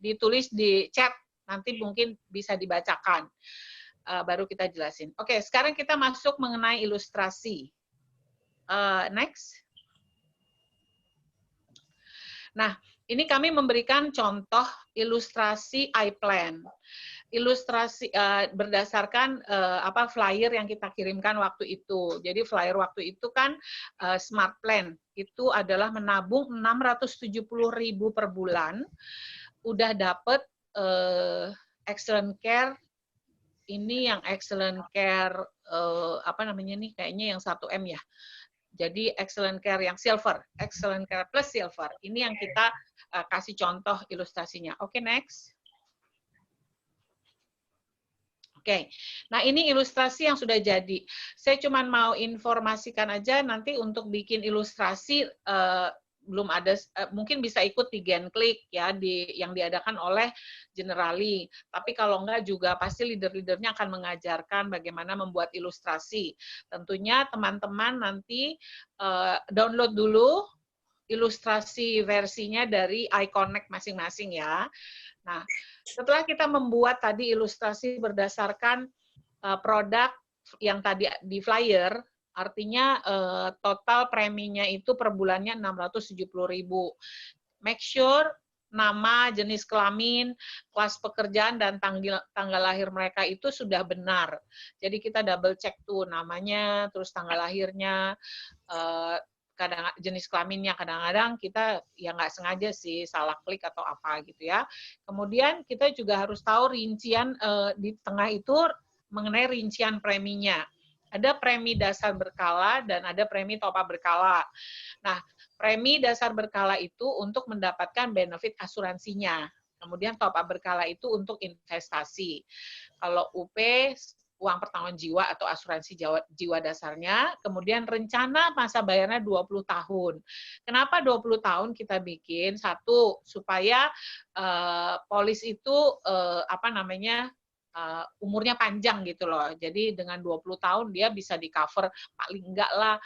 ditulis di chat. Nanti mungkin bisa dibacakan, baru kita jelasin. Oke, sekarang kita masuk mengenai ilustrasi. Next. Nah, ini kami memberikan contoh ilustrasi iPlan. Ilustrasi berdasarkan flyer yang kita kirimkan waktu itu. Jadi flyer waktu itu kan Smart Plan. Itu adalah menabung 670.000 per bulan. Udah dapet excellent care, ini yang excellent care kayaknya yang 1M ya. Jadi excellent care yang silver, excellent care plus silver. Ini yang kita kasih contoh ilustrasinya. Oke, next. Oke, nah ini ilustrasi yang sudah jadi. Saya cuma mau informasikan aja nanti untuk bikin ilustrasi belum ada, mungkin bisa ikut di Gen-Click ya, yang diadakan oleh Generali. Tapi kalau enggak juga pasti leader-leadernya akan mengajarkan bagaimana membuat ilustrasi. Tentunya teman-teman nanti download dulu ilustrasi versinya dari iConnect masing-masing ya. Nah, setelah kita membuat tadi ilustrasi berdasarkan produk yang tadi di flyer, artinya total preminya itu per bulannya 670.000. Make sure nama, jenis kelamin, kelas pekerjaan, dan tanggal lahir mereka itu sudah benar. Jadi kita double check tuh namanya, terus tanggal lahirnya, jenis kelaminnya. Kadang-kadang kita ya nggak sengaja sih salah klik atau apa gitu ya. Kemudian kita juga harus tahu rincian di tengah itu mengenai rincian preminya. Ada premi dasar berkala dan ada premi top-up berkala. Nah, premi dasar berkala itu untuk mendapatkan benefit asuransinya. Kemudian top up berkala itu untuk investasi. Kalau UP uang pertanggungan jiwa atau asuransi jiwa dasarnya, kemudian rencana masa bayarnya 20 tahun. Kenapa 20 tahun kita bikin? Satu, supaya polis itu umurnya panjang gitu loh. Jadi dengan 20 tahun dia bisa di-cover paling enggak lah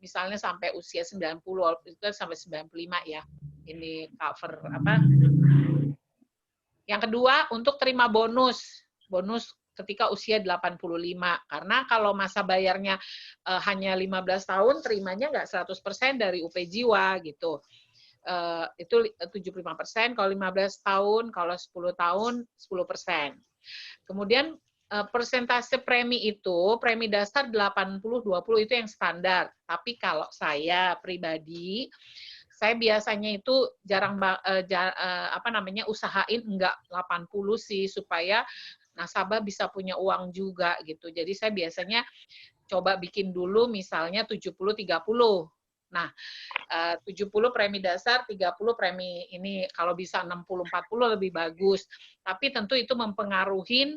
misalnya sampai usia 90, itu sampai 95 ya. Ini cover apa? Yang kedua, untuk terima bonus. Bonus ketika usia 85. Karena kalau masa bayarnya hanya 15 tahun, terimanya nggak 100% dari UP Jiwa gitu. Itu 75%, kalau 15 tahun, kalau 10 tahun, 10%. Kemudian persentase premi itu, premi dasar 80-20 itu yang standar. Tapi kalau saya pribadi, saya biasanya itu usahain enggak 80 sih, supaya nasabah bisa punya uang juga gitu. Jadi saya biasanya coba bikin dulu misalnya 70-30. Nah, 70 premi dasar, 30 premi ini, kalau bisa 60-40 lebih bagus. Tapi tentu itu mempengaruhi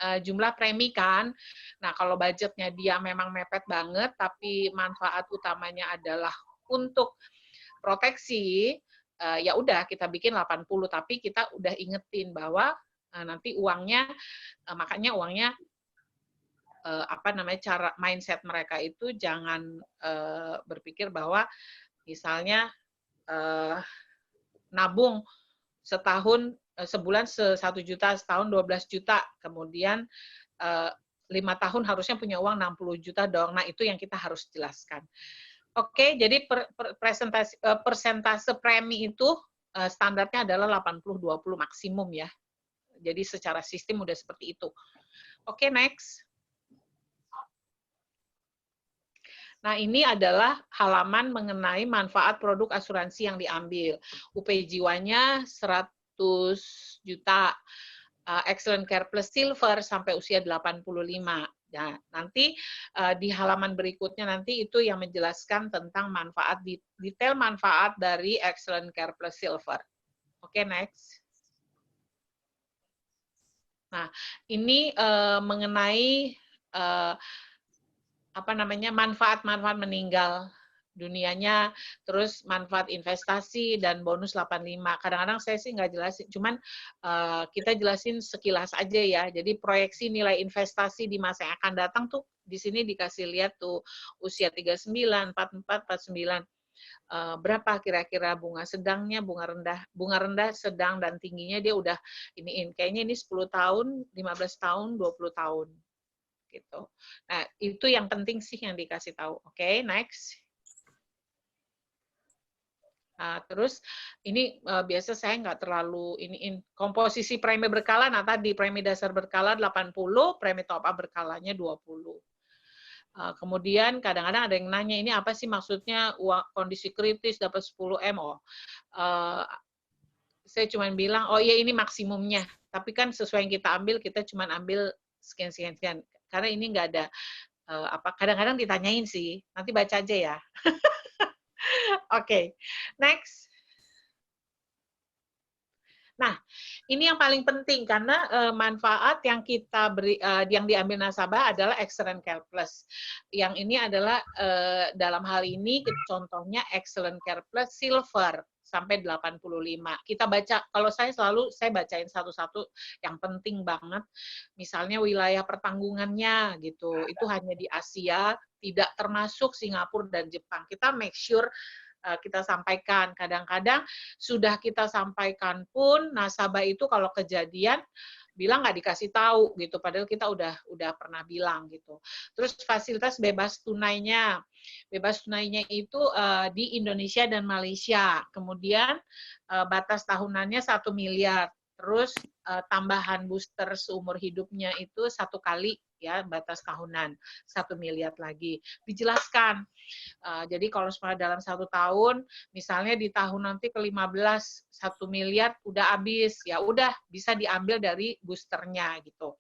jumlah premi kan. Nah, kalau budgetnya dia memang mepet banget, tapi manfaat utamanya adalah untuk proteksi, ya udah kita bikin 80, tapi kita udah ingetin bahwa nanti uangnya, makanya uangnya cara mindset mereka itu jangan berpikir bahwa misalnya nabung setahun sebulan 1 juta, setahun 12 juta, kemudian 5 tahun harusnya punya uang 60 juta dong. Nah, itu yang kita harus jelaskan. Oke, jadi persentase premi itu standarnya adalah 80-20 maksimum ya. Jadi secara sistem udah seperti itu. Oke, next. Nah, ini adalah halaman mengenai manfaat produk asuransi yang diambil. UP Jiwanya 100 juta, Excellent Care Plus Silver sampai usia 85. Nah, nanti di halaman berikutnya nanti itu yang menjelaskan tentang manfaat, detail manfaat dari Excellent Care Plus Silver. Oke, next. Nah, ini mengenai manfaat-manfaat meninggal dunianya, terus manfaat investasi dan bonus 85. Kadang-kadang saya sih nggak jelasin, cuman kita jelasin sekilas aja ya. Jadi proyeksi nilai investasi di masa yang akan datang tuh di sini dikasih lihat tuh usia 39, 44, 49. Berapa kira-kira bunga sedangnya, bunga rendah, sedang, dan tingginya dia udah iniin. Kayaknya ini 10 tahun, 15 tahun, 20 tahun. Gitu. Nah, itu yang penting sih yang dikasih tahu. Oke, next. Nah, terus ini biasa saya nggak terlalu iniin komposisi premi berkala. Nah, tadi premi dasar berkala 80, premi top up berkalanya 20. Kemudian kadang-kadang ada yang nanya, ini apa sih maksudnya kondisi kritis dapat 10 M? Saya cuma bilang, oh iya ini maksimumnya. Tapi kan sesuai yang kita ambil, kita cuma ambil sekian-sekian. Karena ini nggak ada kadang-kadang ditanyain sih, nanti baca aja ya. Oke, next. Nah, ini yang paling penting karena manfaat yang kita beri, yang diambil nasabah adalah Excellent Care Plus. Yang ini adalah dalam hal ini contohnya Excellent Care Plus Silver sampai 85. Kita baca, kalau saya bacain satu-satu yang penting banget. Misalnya wilayah pertanggungannya gitu, itu hanya di Asia, tidak termasuk Singapura dan Jepang. Kita make sure kita sampaikan. Kadang-kadang sudah kita sampaikan pun nasabah itu kalau kejadian bilang nggak dikasih tahu gitu, padahal kita udah pernah bilang gitu. Terus fasilitas bebas tunainya itu di Indonesia dan Malaysia. Kemudian batas tahunannya 1 miliar. Terus tambahan booster seumur hidupnya itu 1 kali ya, batas tahunan 1 miliar lagi. Dijelaskan. Jadi kalau dalam 1 tahun, misalnya di tahun nanti ke-15 1 miliar udah habis, ya udah bisa diambil dari boosternya gitu.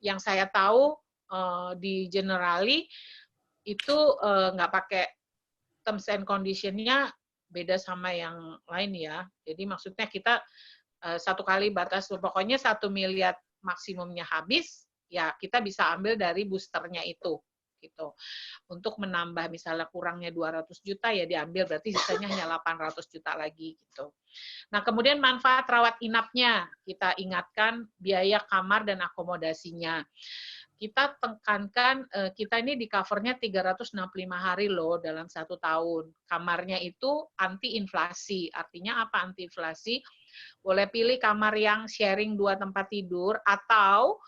Yang saya tahu di Generali itu nggak pakai terms and condition-nya, beda sama yang lain ya. Jadi maksudnya kita satu kali batas, pokoknya 1 miliar maksimumnya habis, ya kita bisa ambil dari boosternya itu. Gitu. Untuk menambah misalnya kurangnya 200 juta ya diambil, berarti sisanya hanya 800 juta lagi gitu. Nah, kemudian manfaat rawat inapnya, kita ingatkan biaya kamar dan akomodasinya. Kita tekankan, kita ini di covernya 365 hari loh dalam 1 tahun. Kamarnya itu anti inflasi. Artinya apa anti inflasi? Boleh pilih kamar yang sharing 2 tempat tidur atau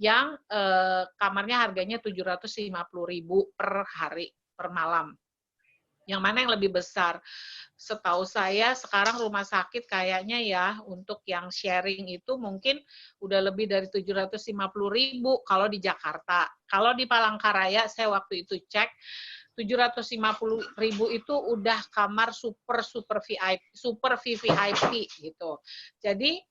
yang kamarnya harganya 750.000 per hari, per malam. Yang mana yang lebih besar? Setahu saya sekarang rumah sakit kayaknya ya untuk yang sharing itu mungkin udah lebih dari 750.000 kalau di Jakarta. Kalau di Palangkaraya saya waktu itu cek 750.000 itu udah kamar super VVIP gitu. Jadi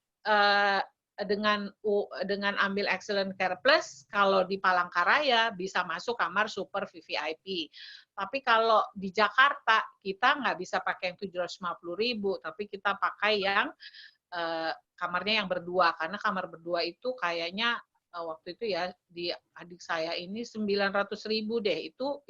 dengan ambil Excellent Care Plus, kalau di Palangkaraya bisa masuk kamar super VVIP. Tapi kalau di Jakarta, kita nggak bisa pakai yang 750.000, tapi kita pakai yang kamarnya yang berdua. Karena kamar berdua itu kayaknya waktu itu ya, di adik saya ini 900.000 deh.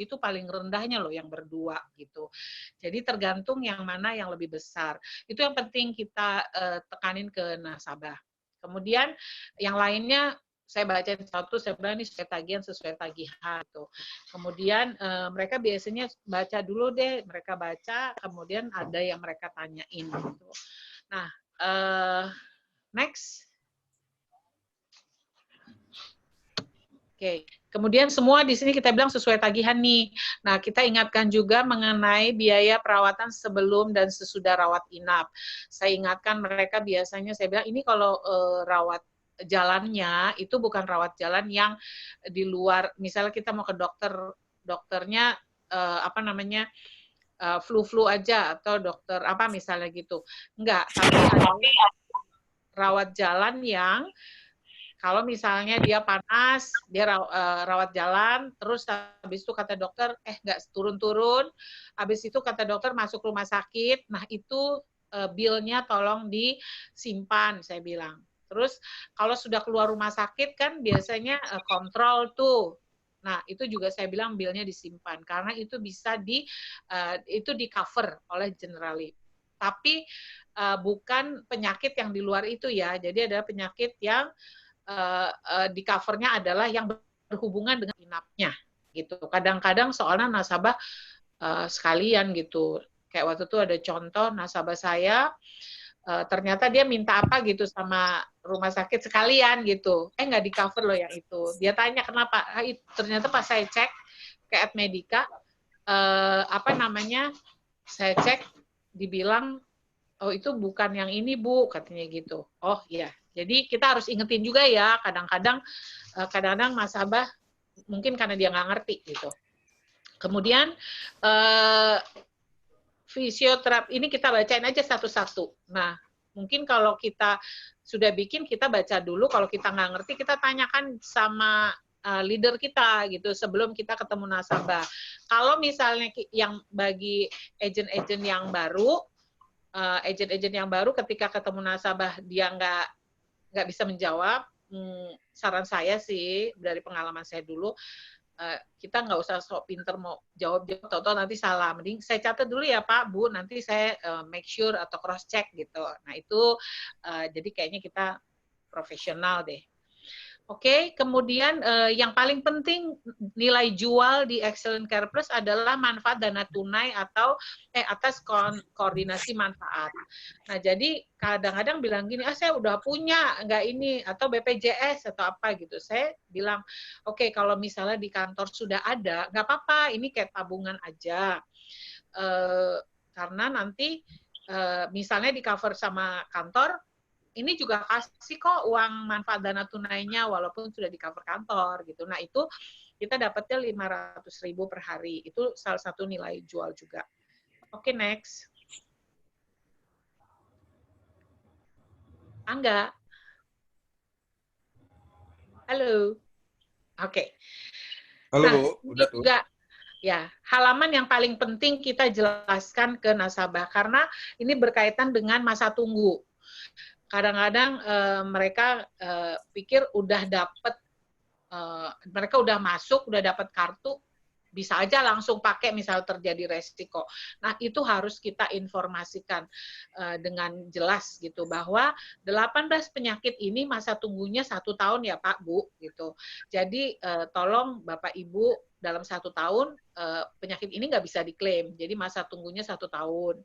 Itu paling rendahnya loh yang berdua gitu. Jadi tergantung yang mana yang lebih besar. Itu yang penting kita tekanin ke nasabah. Kemudian yang lainnya saya baca satu, saya bilang ini sesuai tagihan gitu. Kemudian mereka biasanya baca dulu deh, mereka baca, kemudian ada yang mereka tanyain gitu. Nah, next. Oke, kemudian semua di sini kita bilang sesuai tagihan nih. Nah, kita ingatkan juga mengenai biaya perawatan sebelum dan sesudah rawat inap. Saya ingatkan mereka biasanya, saya bilang ini kalau rawat jalannya itu bukan rawat jalan yang di luar, misalnya kita mau ke dokternya flu aja atau dokter apa misalnya gitu. Enggak, tapi ada rawat jalan yang kalau misalnya dia panas, dia rawat jalan, terus habis itu kata dokter, nggak turun-turun, habis itu kata dokter masuk rumah sakit, nah itu bill-nya tolong disimpan, saya bilang. Terus kalau sudah keluar rumah sakit kan biasanya kontrol tuh. Nah, itu juga saya bilang bill-nya disimpan, karena itu bisa itu di-cover oleh Generali. Tapi bukan penyakit yang di luar itu ya, jadi ada penyakit yang di covernya adalah yang berhubungan dengan inapnya gitu. Kadang-kadang soalnya nasabah sekalian gitu. Kayak waktu itu ada contoh nasabah saya ternyata dia minta apa gitu sama rumah sakit sekalian gitu. Nggak di cover loh yang itu. Dia tanya kenapa? Ternyata pas saya cek ke Admedica saya cek dibilang oh itu bukan yang ini Bu, katanya gitu. Oh iya. Jadi kita harus ingetin juga ya, kadang-kadang nasabah mungkin karena dia nggak ngerti gitu. Kemudian fisioterapi ini kita bacain aja satu-satu. Nah, mungkin kalau kita sudah bikin, kita baca dulu. Kalau kita nggak ngerti, kita tanyakan sama leader kita gitu sebelum kita ketemu nasabah. Kalau misalnya yang bagi agent-agent yang baru, ketika ketemu nasabah dia nggak bisa menjawab, saran saya sih dari pengalaman saya dulu, kita nggak usah sok pinter mau jawab atau nanti salah. Mending saya catat dulu ya Pak, Bu, nanti saya make sure atau cross check gitu. Nah itu jadi kayaknya kita profesional deh. Oke, kemudian yang paling penting nilai jual di Excellent Care Plus adalah manfaat dana tunai atau atas koordinasi manfaat. Nah, jadi kadang-kadang bilang gini, saya udah punya, nggak ini, atau BPJS atau apa gitu. Saya bilang, oke, kalau misalnya di kantor sudah ada, nggak apa-apa, ini kayak tabungan aja. Karena nanti misalnya di cover sama kantor, ini juga kasih kok uang manfaat dana tunainya walaupun sudah di cover kantor gitu. Nah itu kita dapatnya 500.000 per hari. Itu salah satu nilai jual juga. Oke, next. Angga. Halo. Oke.
Halo
nah,
Bu, udah tuh.
Juga ya, halaman yang paling penting kita jelaskan ke nasabah karena ini berkaitan dengan masa tunggu. kadang-kadang mereka pikir udah dapet, mereka udah masuk, udah dapat kartu, bisa aja langsung pakai misal terjadi resiko. Nah, itu harus kita informasikan dengan jelas gitu bahwa 18 penyakit ini masa tunggunya 1 tahun ya Pak, Bu gitu. Jadi tolong Bapak Ibu dalam 1 tahun penyakit ini nggak bisa diklaim. Jadi masa tunggunya 1 tahun.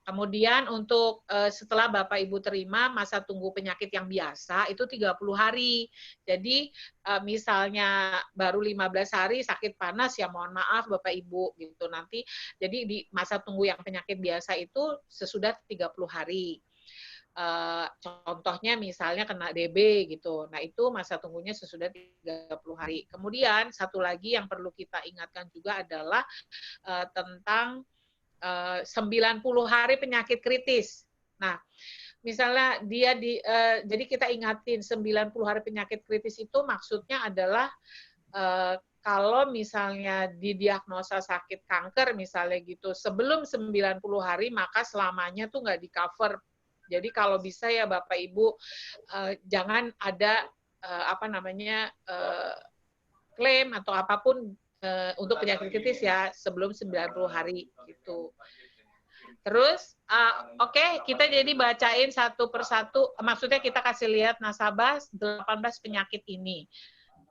Kemudian untuk setelah Bapak Ibu terima masa tunggu penyakit yang biasa itu 30 hari. Jadi misalnya baru 15 hari sakit panas ya mohon maaf Bapak Ibu gitu nanti. Jadi di masa tunggu yang penyakit biasa itu sesudah 30 hari. Contohnya misalnya kena DB gitu. Nah, itu masa tunggunya sesudah 30 hari. Kemudian satu lagi yang perlu kita ingatkan juga adalah tentang 90 hari penyakit kritis. Nah, misalnya dia jadi kita ingatin 90 hari penyakit kritis itu maksudnya adalah kalau misalnya didiagnosa sakit kanker misalnya gitu, sebelum 90 hari maka selamanya tuh nggak di-cover. Jadi kalau bisa ya Bapak Ibu jangan ada klaim atau apapun untuk penyakit kritis ya sebelum 90 hari gitu. Terus oke, kita jadi bacain satu persatu, maksudnya kita kasih lihat nasabah 18 penyakit ini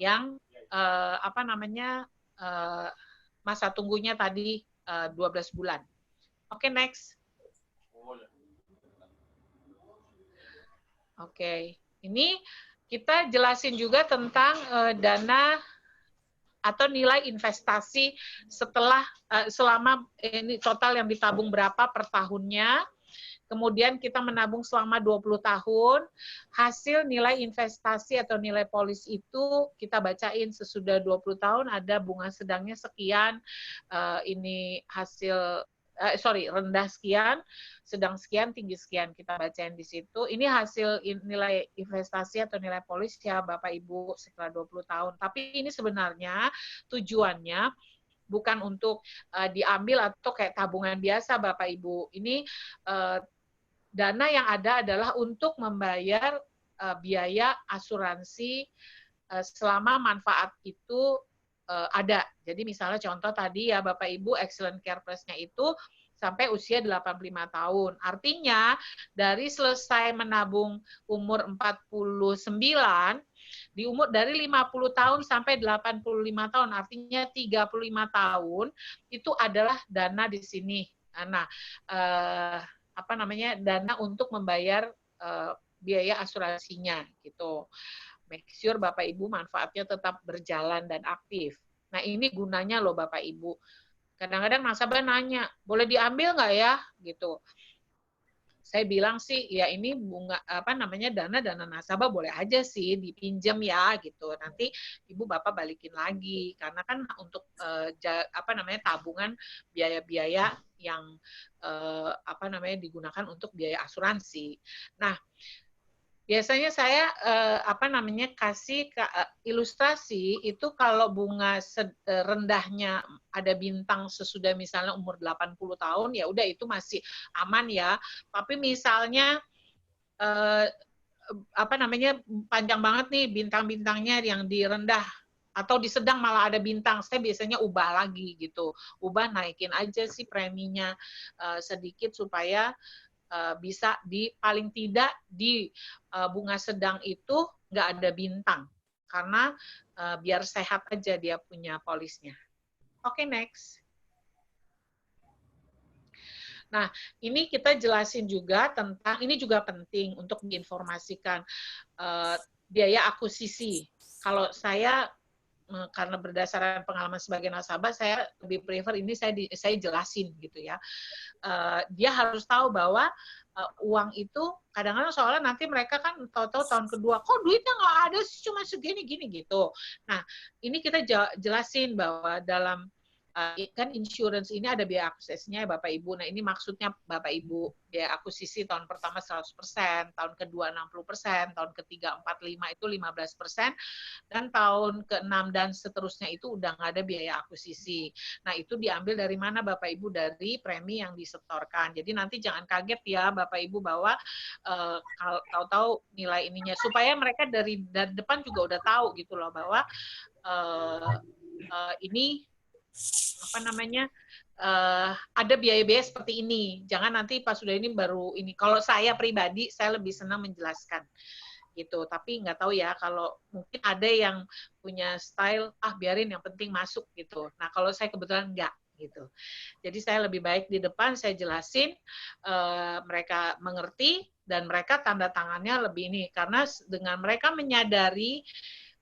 yang masa tunggunya tadi 12 bulan. Oke, next. Oke, ini kita jelasin juga tentang dana atau nilai investasi selama ini total yang ditabung berapa per tahunnya. Kemudian kita menabung selama 20 tahun, hasil nilai investasi atau nilai polis itu kita bacain sesudah 20 tahun ada bunga sedangnya sekian, ini hasil rendah sekian, sedang sekian, tinggi sekian, kita bacain di situ. Ini hasil nilai investasi atau nilai polis ya Bapak Ibu setelah 20 tahun. Tapi ini sebenarnya tujuannya bukan untuk diambil atau kayak tabungan biasa Bapak Ibu. Ini dana yang ada adalah untuk membayar biaya asuransi selama manfaat itu ada. Jadi misalnya contoh tadi ya Bapak Ibu Excellent Care Plus-nya itu sampai usia 85 tahun. Artinya dari selesai menabung umur 49 dari 50 tahun sampai 85 tahun artinya 35 tahun itu adalah dana di sini. Nah, dana untuk membayar biaya asuransinya gitu. Make sure Bapak Ibu manfaatnya tetap berjalan dan aktif. Nah, ini gunanya loh Bapak Ibu. Kadang-kadang nasabah nanya, boleh diambil nggak ya? Gitu. Saya bilang sih, ya ini bunga dana nasabah boleh aja sih dipinjam ya gitu. Nanti Ibu Bapak balikin lagi karena kan untuk tabungan biaya-biaya yang digunakan untuk biaya asuransi. Nah, biasanya saya kasih ilustrasi itu kalau bunga rendahnya ada bintang sesudah misalnya umur 80 tahun ya udah itu masih aman ya. Tapi misalnya panjang banget nih bintang-bintangnya yang di rendah atau di sedang malah ada bintang, saya biasanya ubah lagi gitu. Ubah naikin aja sih preminya sedikit supaya bisa paling tidak di bunga sedang itu nggak ada bintang karena biar sehat aja dia punya polisnya. Oke, next. Nah, ini kita jelasin juga tentang ini juga penting untuk diinformasikan biaya akuisisi. Kalau saya karena berdasarkan pengalaman sebagai nasabah, saya lebih prefer ini saya jelasin gitu ya. Dia harus tahu bahwa uang itu kadang-kadang soalnya nanti mereka kan tahu-tahu tahun kedua, kok duitnya nggak ada sih cuma segini-gini gitu. Nah, ini kita jelasin bahwa dalam kan insurance ini ada biaya akusisinya ya Bapak Ibu. Nah ini maksudnya Bapak Ibu, biaya akuisisi tahun pertama 100%, tahun kedua 60%, tahun ketiga 45 itu 15%, dan tahun ke-6 dan seterusnya itu udah nggak ada biaya akuisisi. Nah itu diambil dari mana Bapak Ibu? Dari premi yang disetorkan. Jadi nanti jangan kaget ya Bapak Ibu bahwa tahu-tahu nilai ininya, supaya mereka dari depan juga udah tahu gitu loh bahwa ini apa namanya, ada biaya-biaya seperti ini. Jangan nanti pas sudah ini baru ini. Kalau saya pribadi, saya lebih senang menjelaskan gitu. Tapi nggak tahu ya, kalau mungkin ada yang punya style, biarin yang penting masuk gitu. Nah kalau saya kebetulan nggak gitu. Jadi saya lebih baik di depan saya jelasin, mereka mengerti dan mereka tanda tangannya lebih ini. Karena dengan mereka menyadari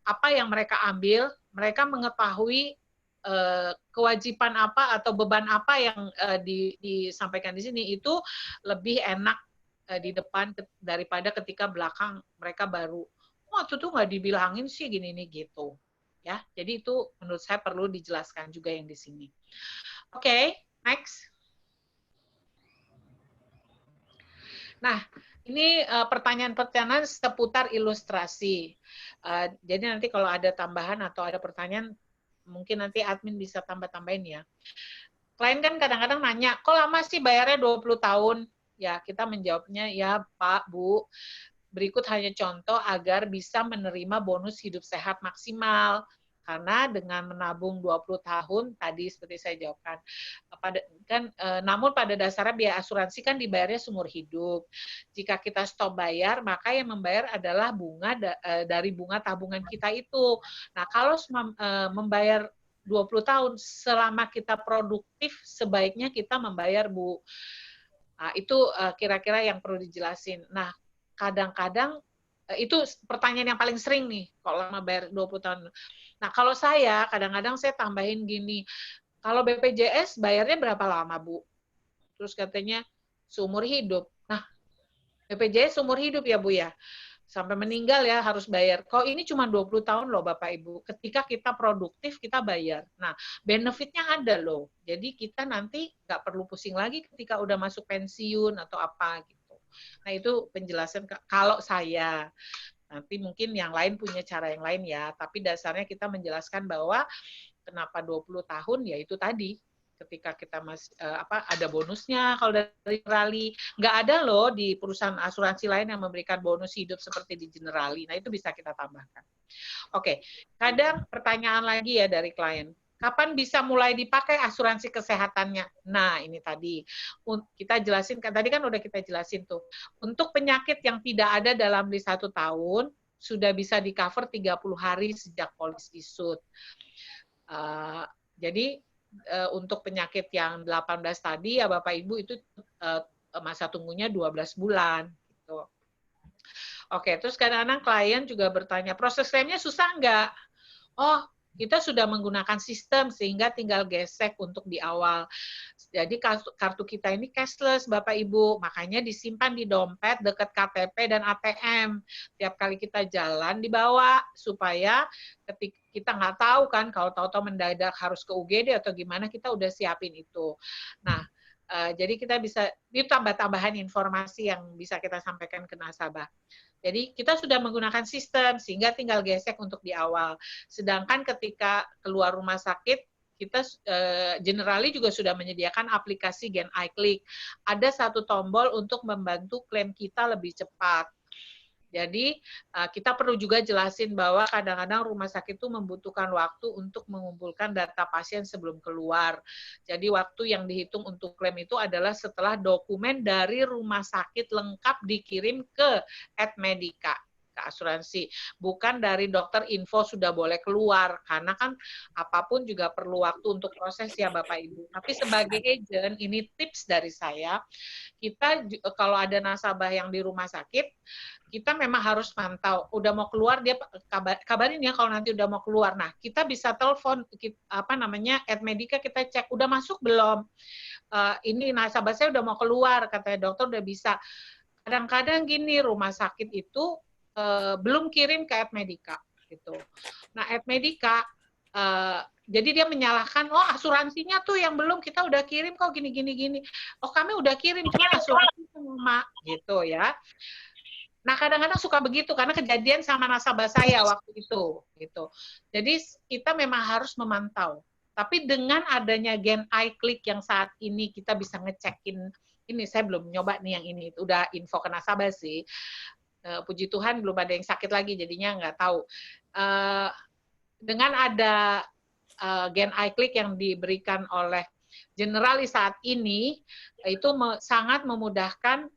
apa yang mereka ambil, mereka mengetahui kewajiban apa atau beban apa yang disampaikan di sini, itu lebih enak di depan daripada ketika belakang mereka baru, itu tuh nggak dibilangin sih gini nih gitu ya. Jadi itu menurut saya perlu dijelaskan juga yang di sini. Oke, next. Nah ini pertanyaan-pertanyaan seputar ilustrasi. Jadi nanti kalau ada tambahan atau ada pertanyaan, mungkin nanti admin bisa tambah-tambahin ya. Klien kan kadang-kadang nanya, kok lama sih bayarnya 20 tahun? Ya, kita menjawabnya, ya Pak, Bu, berikut hanya contoh agar bisa menerima bonus hidup sehat maksimal. Karena dengan menabung 20 tahun, tadi seperti saya jawabkan, namun pada dasarnya biaya asuransi kan dibayarnya seumur hidup. Jika kita stop bayar, maka yang membayar adalah bunga dari bunga tabungan kita itu. Nah, kalau membayar 20 tahun, selama kita produktif, sebaiknya kita membayar, Bu. Nah, itu kira-kira yang perlu dijelasin. Nah, kadang-kadang itu pertanyaan yang paling sering nih, kalau lama bayar 20 tahun. Nah, kalau saya, kadang-kadang saya tambahin gini, kalau BPJS bayarnya berapa lama, Bu? Terus katanya, seumur hidup. Nah, BPJS seumur hidup ya, Bu ya? Sampai meninggal ya harus bayar. Kok ini cuma 20 tahun loh Bapak Ibu. Ketika kita produktif, kita bayar. Nah, benefitnya ada loh. Jadi kita nanti nggak perlu pusing lagi ketika udah masuk pensiun atau apa gitu. Nah, itu penjelasan kalau saya. Nanti mungkin yang lain punya cara yang lain ya. Tapi dasarnya kita menjelaskan bahwa kenapa 20 tahun, ya itu tadi. Ketika kita ada bonusnya kalau dari Generali, nggak ada loh di perusahaan asuransi lain yang memberikan bonus hidup seperti di Generali. Nah itu bisa kita tambahkan. Oke, kadang pertanyaan lagi ya dari klien. Kapan bisa mulai dipakai asuransi kesehatannya? Nah ini tadi kita jelasin, tadi kan udah kita jelasin tuh. Untuk penyakit yang tidak ada dalam list 1 tahun sudah bisa di cover 30 hari sejak polis issued. Jadi untuk penyakit yang 18 tadi ya Bapak Ibu itu masa tunggunya 12 bulan gitu. Oke, terus kadang-kadang klien juga bertanya, proses klaimnya susah nggak? Oh, kita sudah menggunakan sistem sehingga tinggal gesek untuk di awal. Jadi kartu kita ini cashless Bapak Ibu, makanya disimpan di dompet dekat KTP dan ATM. Tiap kali kita jalan dibawa supaya ketika kita nggak tahu kan, kalau tahu-tahu mendadak harus ke UGD atau gimana, kita udah siapin itu. Nah, jadi kita bisa, itu tambah-tambahan informasi yang bisa kita sampaikan ke nasabah. Jadi kita sudah menggunakan sistem sehingga tinggal gesek untuk di awal. Sedangkan ketika keluar rumah sakit, kita Generali juga sudah menyediakan aplikasi Gen iClick. Ada satu tombol untuk membantu klaim kita lebih cepat. Jadi kita perlu juga jelasin bahwa kadang-kadang rumah sakit itu membutuhkan waktu untuk mengumpulkan data pasien sebelum keluar. Jadi waktu yang dihitung untuk klaim itu adalah setelah dokumen dari rumah sakit lengkap dikirim ke Edmedica, ke asuransi. Bukan dari dokter info sudah boleh keluar, karena kan apapun juga perlu waktu untuk proses ya Bapak Ibu. Tapi sebagai agent, ini tips dari saya, kita kalau ada nasabah yang di rumah sakit, kita memang harus pantau. Udah mau keluar, dia kabarin ya kalau nanti udah mau keluar. Nah, kita bisa telepon, Edmedica kita cek, udah masuk belum? Ini nasabah saya udah mau keluar, katanya dokter udah bisa. Kadang-kadang gini, rumah sakit itu belum kirim ke Edmedica gitu. Nah, Edmedica Jadi dia menyalahkan, oh asuransinya tuh yang belum, kita udah kirim kok gini. Oh kami udah kirim, cuma asuransi sama gitu ya. Nah kadang-kadang suka begitu karena kejadian sama nasabah saya waktu itu gitu. Jadi kita memang harus memantau. Tapi dengan adanya Gen iClick yang saat ini kita bisa ngecekin, ini saya belum nyoba nih yang ini, udah info ke nasabah sih. Puji Tuhan belum ada yang sakit lagi, jadinya nggak tahu. Dengan ada Gen iClick yang diberikan oleh Generali saat ini, itu sangat memudahkan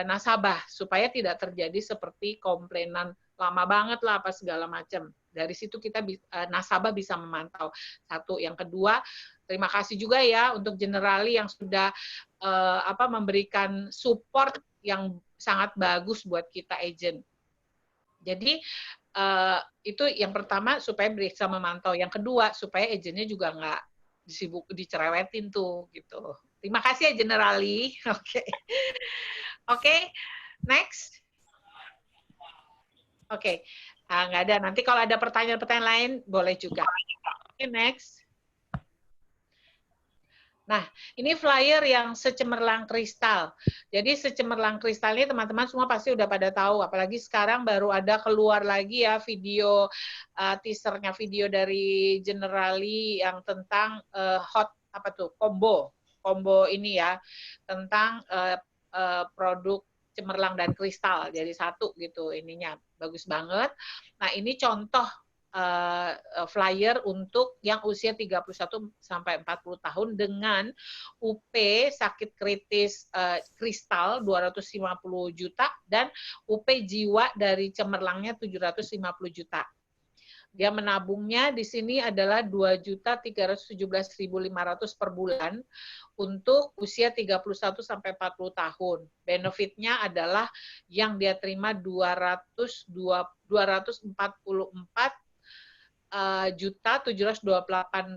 nasabah supaya tidak terjadi seperti komplainan lama banget lah apa segala macam. Dari situ kita nasabah bisa memantau. Satu, yang kedua, terima kasih juga ya untuk Generali yang sudah memberikan support yang sangat bagus buat kita agent. Jadi itu yang pertama supaya bisa memantau. Yang kedua supaya agentnya juga nggak dicerewetin tuh gitu. Terima kasih ya Generali. Oke. Next. Oke. Nggak ada. Nanti kalau ada pertanyaan-pertanyaan lain boleh juga. Oke, next. Nah, ini flyer yang secemerlang kristal. Jadi secemerlang kristal ini teman-teman semua pasti udah pada tahu, apalagi sekarang baru ada keluar lagi ya video teasernya, video dari Generali yang tentang combo ini ya, tentang produk cemerlang dan kristal. Jadi satu gitu ininya, bagus banget. Nah, ini contoh flyer untuk yang usia 31 sampai 40 tahun dengan UP sakit kritis kristal 250 juta dan UP jiwa dari cemerlangnya 750 juta. Dia menabungnya di sini adalah 2.317.500 per bulan untuk usia 31 sampai 40 tahun. Benefitnya adalah yang dia terima 244 juta 728.000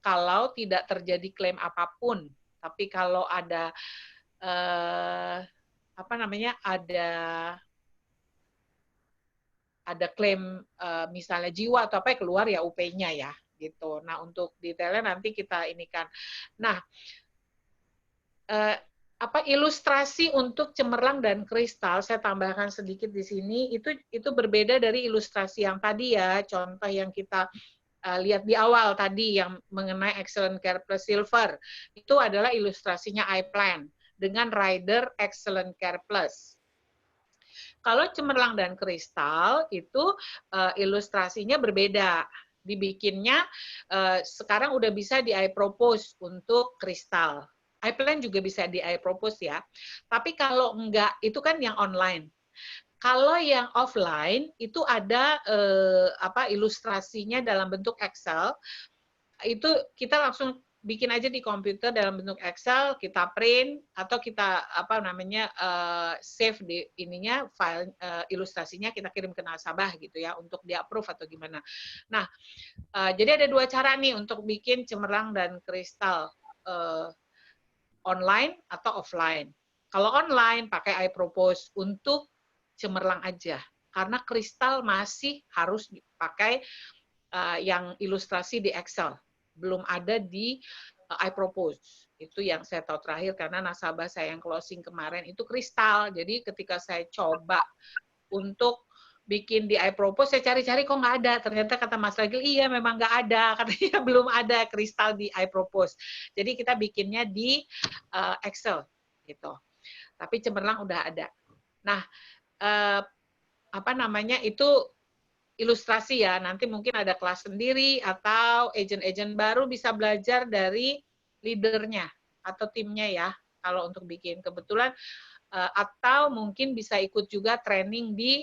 kalau tidak terjadi klaim apapun. Tapi kalau ada ada klaim misalnya jiwa atau apa keluar ya UP-nya ya gitu. Nah, untuk detailnya nanti kita inikan. Nah, ilustrasi untuk cemerlang dan kristal saya tambahkan sedikit di sini, itu berbeda dari ilustrasi yang tadi ya, contoh yang kita lihat di awal tadi yang mengenai Excellent Care Plus Silver. Itu adalah ilustrasinya iPlan dengan Rider Excellent Care Plus. Kalau cemerlang dan kristal itu ilustrasinya berbeda. Dibikinnya sekarang udah bisa di iPropose untuk kristal. iPlan juga bisa di iPropose ya. Tapi kalau enggak, itu kan yang online. Kalau yang offline itu ada ilustrasinya dalam bentuk Excel. Itu kita langsung bikin aja di komputer dalam bentuk Excel, kita print atau kita save di ininya file ilustrasinya, kita kirim ke nasabah gitu ya untuk di-approve atau gimana. Nah, jadi ada dua cara nih untuk bikin cemerlang dan kristal. Online atau offline. Kalau online pakai iPropose untuk cemerlang aja, karena kristal masih harus dipakai yang ilustrasi di Excel, belum ada di iPropose. Itu yang saya tahu terakhir karena nasabah saya yang closing kemarin itu kristal. Jadi ketika saya coba untuk bikin di iPropose, saya cari-cari kok nggak ada. Ternyata kata Mas Ragil, iya memang nggak ada, katanya belum ada kristal di iPropose. Jadi kita bikinnya di Excel gitu. Tapi cemerlang udah ada. Nah, itu ilustrasi ya. Nanti mungkin ada kelas sendiri atau agent-agent baru bisa belajar dari leadernya atau timnya ya. Kalau untuk bikin kebetulan atau mungkin bisa ikut juga training di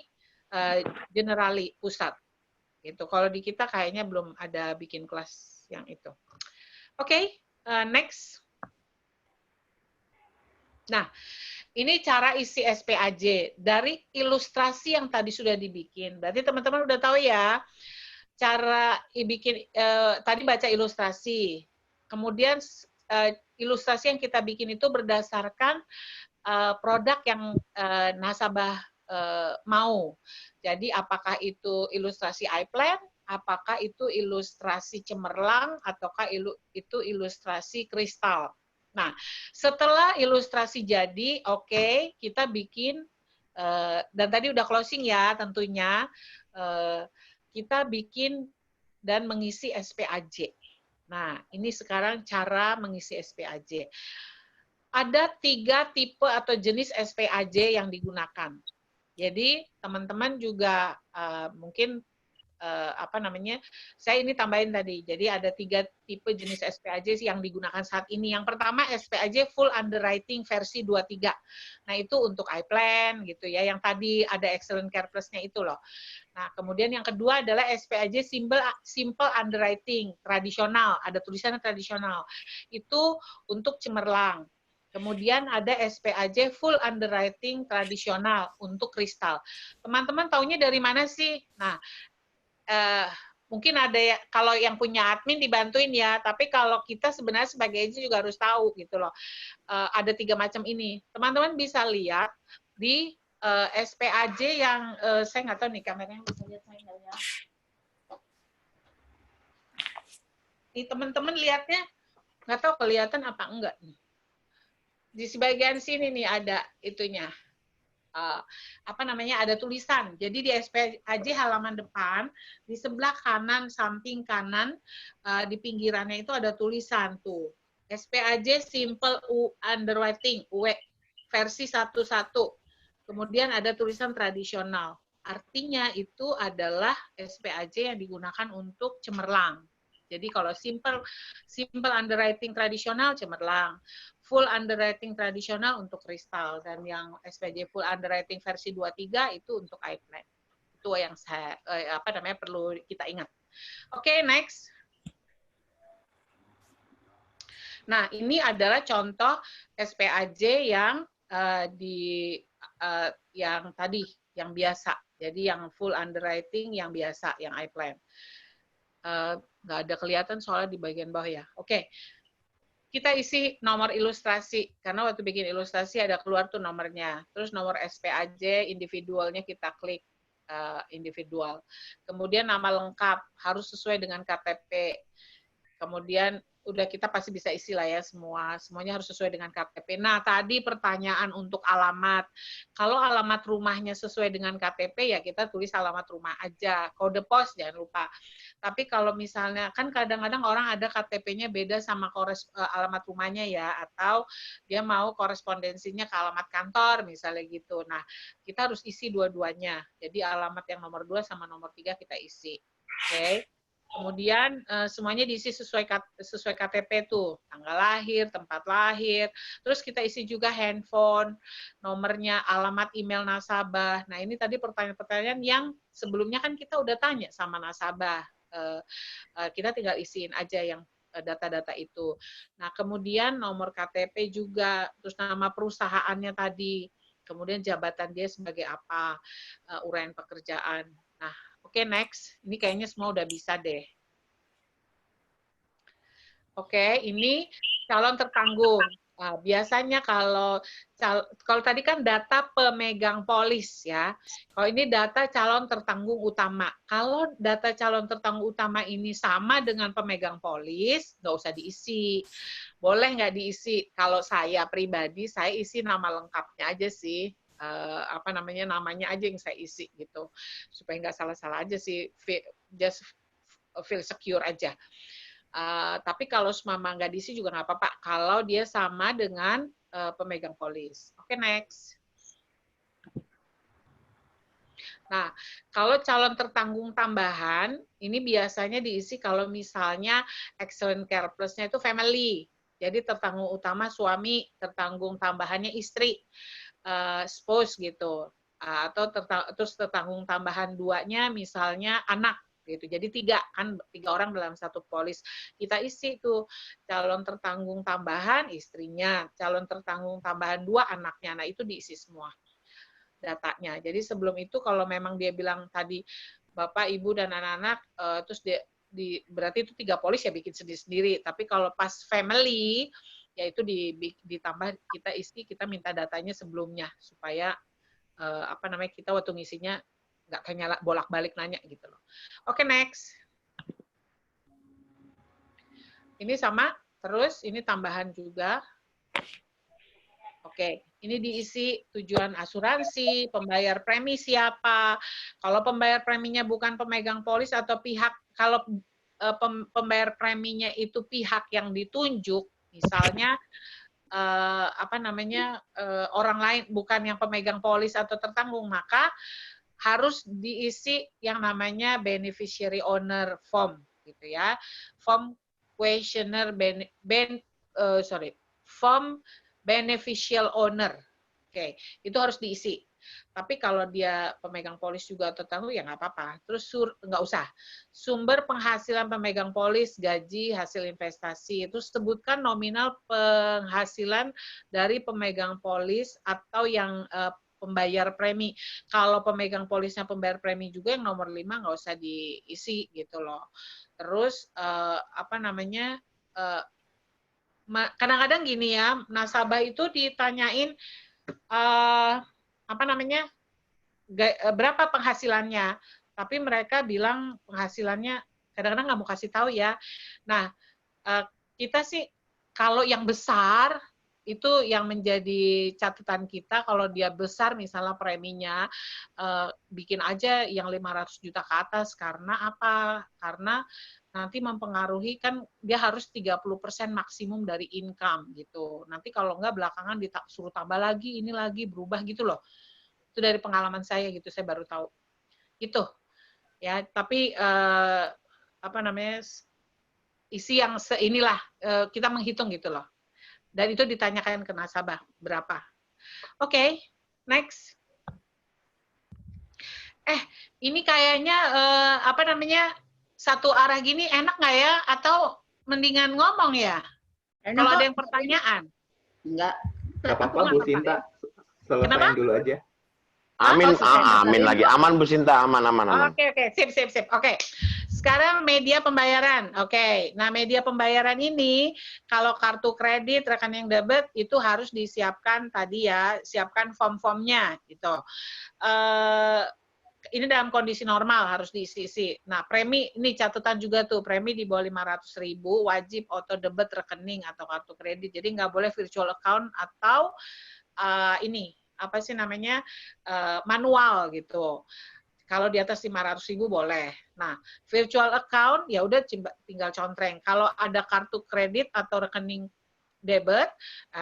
Generali pusat gitu. Kalau di kita kayaknya belum ada bikin kelas yang itu. Oke, next. Nah, ini cara isi SPAJ dari ilustrasi yang tadi sudah dibikin. Berarti teman-teman udah tahu ya cara bikin tadi baca ilustrasi. Kemudian ilustrasi yang kita bikin itu berdasarkan produk yang nasabah mau. Jadi apakah itu ilustrasi iPlan apakah itu ilustrasi cemerlang ataukah itu ilustrasi kristal. Nah, setelah ilustrasi jadi, oke, kita bikin, dan tadi udah closing ya tentunya, kita bikin dan mengisi SPAJ. Nah, ini sekarang cara mengisi SPAJ. Ada 3 tipe atau jenis SPAJ yang digunakan. Jadi, teman-teman juga mungkin saya ini tambahin tadi. Jadi ada 3 tipe jenis SPAJ yang digunakan saat ini. Yang pertama SPAJ full underwriting versi 23. Nah, itu untuk iPlan gitu ya, yang tadi ada excellent care plus-nya itu loh. Nah, kemudian yang kedua adalah SPAJ simple underwriting tradisional, ada tulisannya tradisional. Itu untuk cemerlang. Kemudian ada SPAJ full underwriting tradisional untuk kristal. Teman-teman taunya dari mana sih? Nah, mungkin ada ya, kalau yang punya admin dibantuin ya, tapi kalau kita sebenarnya sebagai agent juga harus tahu gitu loh. Ada 3 macam ini. Teman-teman bisa lihat di SPAJ yang saya nggak tahu nih kameranya bisa lihat saya nggak ya. Nih teman-teman lihatnya nggak tahu kelihatan apa enggak nih. Di sebagian sini nih ada itunya. Ada tulisan. Jadi di SPAJ halaman depan, di sebelah kanan, samping kanan, di pinggirannya itu ada tulisan tuh. SPAJ Simple Underwriting, versi 11. Kemudian ada tulisan tradisional. Artinya itu adalah SPAJ yang digunakan untuk cemerlang. Jadi kalau simple underwriting tradisional cemerlang, full underwriting tradisional untuk kristal, dan yang SPAJ full underwriting versi 23 itu untuk iPlan. Itu yang saya perlu kita ingat. Oke, next. Nah, ini adalah contoh SPAJ yang yang tadi, yang biasa. Jadi yang full underwriting yang biasa, yang iPlan. Nggak ada kelihatan soalnya di bagian bawah ya. Oke. Kita isi nomor ilustrasi, karena waktu bikin ilustrasi ada keluar tuh nomornya. Terus nomor SPAJ, individualnya kita klik individual. Kemudian nama lengkap, harus sesuai dengan KTP. Kemudian udah kita pasti bisa isi lah ya semuanya harus sesuai dengan KTP. Nah, tadi pertanyaan untuk alamat. Kalau alamat rumahnya sesuai dengan KTP ya kita tulis alamat rumah aja. Kode pos jangan lupa. Tapi kalau misalnya kan kadang-kadang orang ada KTP-nya beda sama alamat rumahnya ya, atau dia mau korespondensinya ke alamat kantor misalnya gitu. Nah, kita harus isi dua-duanya. Jadi alamat yang nomor 2 sama nomor 3 kita isi. Oke. Kemudian semuanya diisi sesuai KTP tuh, tanggal lahir, tempat lahir, terus kita isi juga handphone, nomornya, alamat email nasabah. Nah, ini tadi pertanyaan-pertanyaan yang sebelumnya kan kita udah tanya sama nasabah. Kita tinggal isiin aja yang data-data itu. Nah, kemudian nomor KTP juga, terus nama perusahaannya tadi, kemudian jabatan dia sebagai apa, uraian pekerjaan. Nah, oke, next. Ini kayaknya semua udah bisa deh. Oke, ini calon tertanggung. Nah, biasanya kalau tadi kan data pemegang polis ya. Kalau ini data calon tertanggung utama. Kalau data calon tertanggung utama ini sama dengan pemegang polis, nggak usah diisi. Boleh nggak diisi? Kalau saya pribadi, saya isi nama lengkapnya aja sih. Namanya aja yang saya isi gitu, supaya nggak salah-salah aja sih, just feel secure aja. Tapi kalau semama nggak diisi juga nggak apa-apa, kalau dia sama dengan pemegang polis. Oke, next. Nah, kalau calon tertanggung tambahan, ini biasanya diisi kalau misalnya excellent care plus-nya itu family. Jadi tertanggung utama suami, tertanggung tambahannya istri. Spouse gitu, atau terus tertanggung tambahan 2-nya misalnya anak gitu. Jadi 3 orang dalam satu polis. Kita isi tuh calon tertanggung tambahan istrinya, calon tertanggung tambahan 2 anaknya. Nah, itu diisi semua datanya. Jadi sebelum itu kalau memang dia bilang tadi Bapak, Ibu dan anak-anak, terus berarti itu 3 polis ya bikin sendiri-sendiri. Tapi kalau pas family yaitu ditambah kita minta datanya sebelumnya supaya kita waktu ngisinya nggak kayak bolak-balik nanya gitu loh. Oke, next. Ini sama, terus ini tambahan juga. Oke, ini diisi tujuan asuransi, pembayar premi siapa. Kalau pembayar preminya bukan pemegang polis atau pihak, kalau pembayar preminya itu pihak yang ditunjuk, misalnya orang lain bukan yang pemegang polis atau tertanggung, maka harus diisi yang namanya beneficiary owner form gitu ya. Form questionnaire form beneficial owner. Oke, itu harus diisi. Tapi kalau dia pemegang polis juga tertentu ya nggak apa-apa. Terus nggak usah. Sumber penghasilan pemegang polis, gaji, hasil investasi. Itu sebutkan nominal penghasilan dari pemegang polis atau yang pembayar premi. Kalau pemegang polisnya pembayar premi juga yang nomor 5 nggak usah diisi gitu loh. Terus kadang-kadang gini ya, nasabah itu ditanyain berapa penghasilannya, tapi mereka bilang penghasilannya kadang-kadang nggak mau kasih tahu ya. Nah, kita sih kalau yang besar itu yang menjadi catatan kita, kalau dia besar misalnya preminya, bikin aja yang 500 juta ke atas. Karena apa? Karena nanti mempengaruhi, kan dia harus 30% maksimum dari income gitu. Nanti kalau enggak belakangan disuruh tambah lagi, ini lagi berubah gitu loh. Itu dari pengalaman saya gitu, saya baru tahu. Gitu. Ya, tapi isi yang seinilah kita menghitung gitu loh. Dan itu ditanyakan ke nasabah berapa. Oke, next. Ini kayaknya satu arah gini enak nggak ya? Atau mendingan ngomong ya? Kalau ada yang pertanyaan.
Enggak.
Nggak apa-apa, Bu Sinta. Selesaiin dulu aja.
Amin, amin lagi. Aman, Bu Sinta. Aman.
Oke. Sip. Oke. Sekarang media pembayaran. Oke. Nah, media pembayaran ini, kalau kartu kredit, rekening debit, itu harus disiapkan tadi ya, siapkan form-formnya gitu. Ini dalam kondisi normal harus diisi. Nah, premi, ini catatan juga tuh, premi di bawah 500.000 wajib auto debit rekening atau kartu kredit. Jadi nggak boleh virtual account atau manual gitu. Kalau di atas 500.000 boleh. Nah, virtual account ya udah tinggal contreng. Kalau ada kartu kredit atau rekening debit,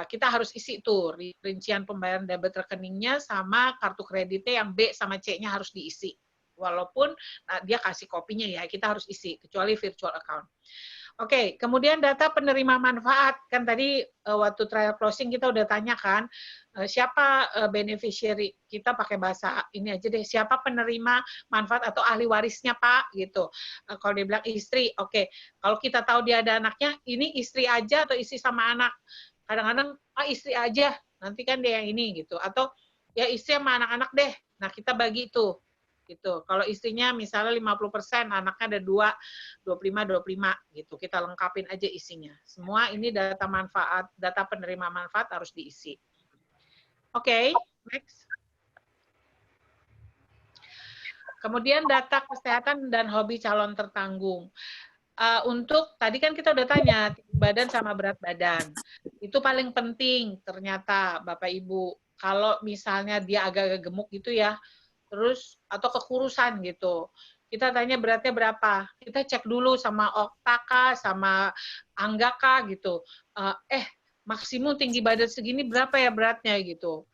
kita harus isi tuh rincian pembayaran debit rekeningnya sama kartu kreditnya yang B sama C-nya harus diisi. Walaupun dia kasih kopinya ya, kita harus isi, kecuali virtual account. Oke, kemudian data penerima manfaat. Kan tadi waktu trial closing kita udah tanyakan, siapa beneficiary, kita pakai bahasa ini aja deh, siapa penerima manfaat atau ahli warisnya Pak, gitu. Kalau dia bilang istri, oke. Kalau kita tahu dia ada anaknya, ini istri aja atau istri sama anak. Kadang-kadang, istri aja, nanti kan dia yang ini, gitu. Atau, ya istri sama anak-anak deh. Nah, kita bagi itu. Gitu. Kalau istrinya misalnya 50%, anaknya ada 25 gitu. Kita lengkapin aja isinya. Semua ini data manfaat, data penerima manfaat harus diisi. Oke, next. Kemudian data kesehatan dan hobi calon tertanggung. Untuk tadi kan kita udah tanya badan sama berat badan. Itu paling penting ternyata Bapak Ibu. Kalau misalnya dia agak-agak gemuk gitu ya, terus atau kekurusan gitu. Kita tanya beratnya berapa. Kita cek dulu sama Oktaka, sama Anggaka gitu. Maksimum tinggi badan segini berapa ya beratnya gitu.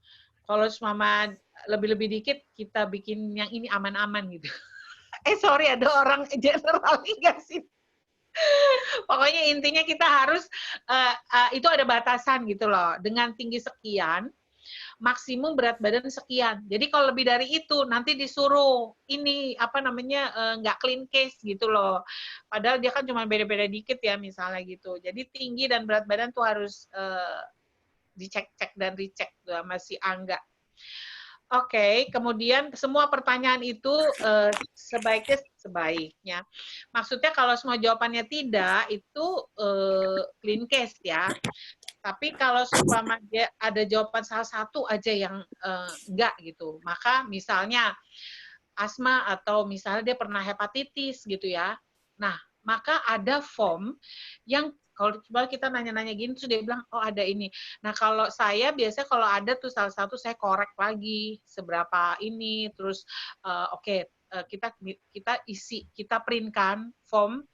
Kalau semama lebih-lebih dikit, kita bikin yang ini aman-aman gitu. Sorry, ada orang general nggak sih? Pokoknya intinya kita harus, itu ada batasan gitu loh. Dengan tinggi sekian, maksimum berat badan sekian. Jadi kalau lebih dari itu nanti disuruh ini nggak clean case gitu loh. Padahal dia kan cuma beda-beda dikit ya misalnya gitu. Jadi tinggi dan berat badan tuh harus dicek-cek dan dicek sama si Angga. Oke, kemudian semua pertanyaan itu sebaiknya. Maksudnya kalau semua jawabannya tidak, itu clean case ya. Tapi kalau seumpama dia ada jawaban salah satu aja yang enggak gitu, maka misalnya asma atau misalnya dia pernah hepatitis gitu ya. Nah, maka ada form yang kalau coba kita nanya-nanya gini terus dia bilang oh ada ini. Nah, kalau saya biasanya kalau ada tuh salah satu saya korek lagi seberapa ini terus kita isi, kita printkan form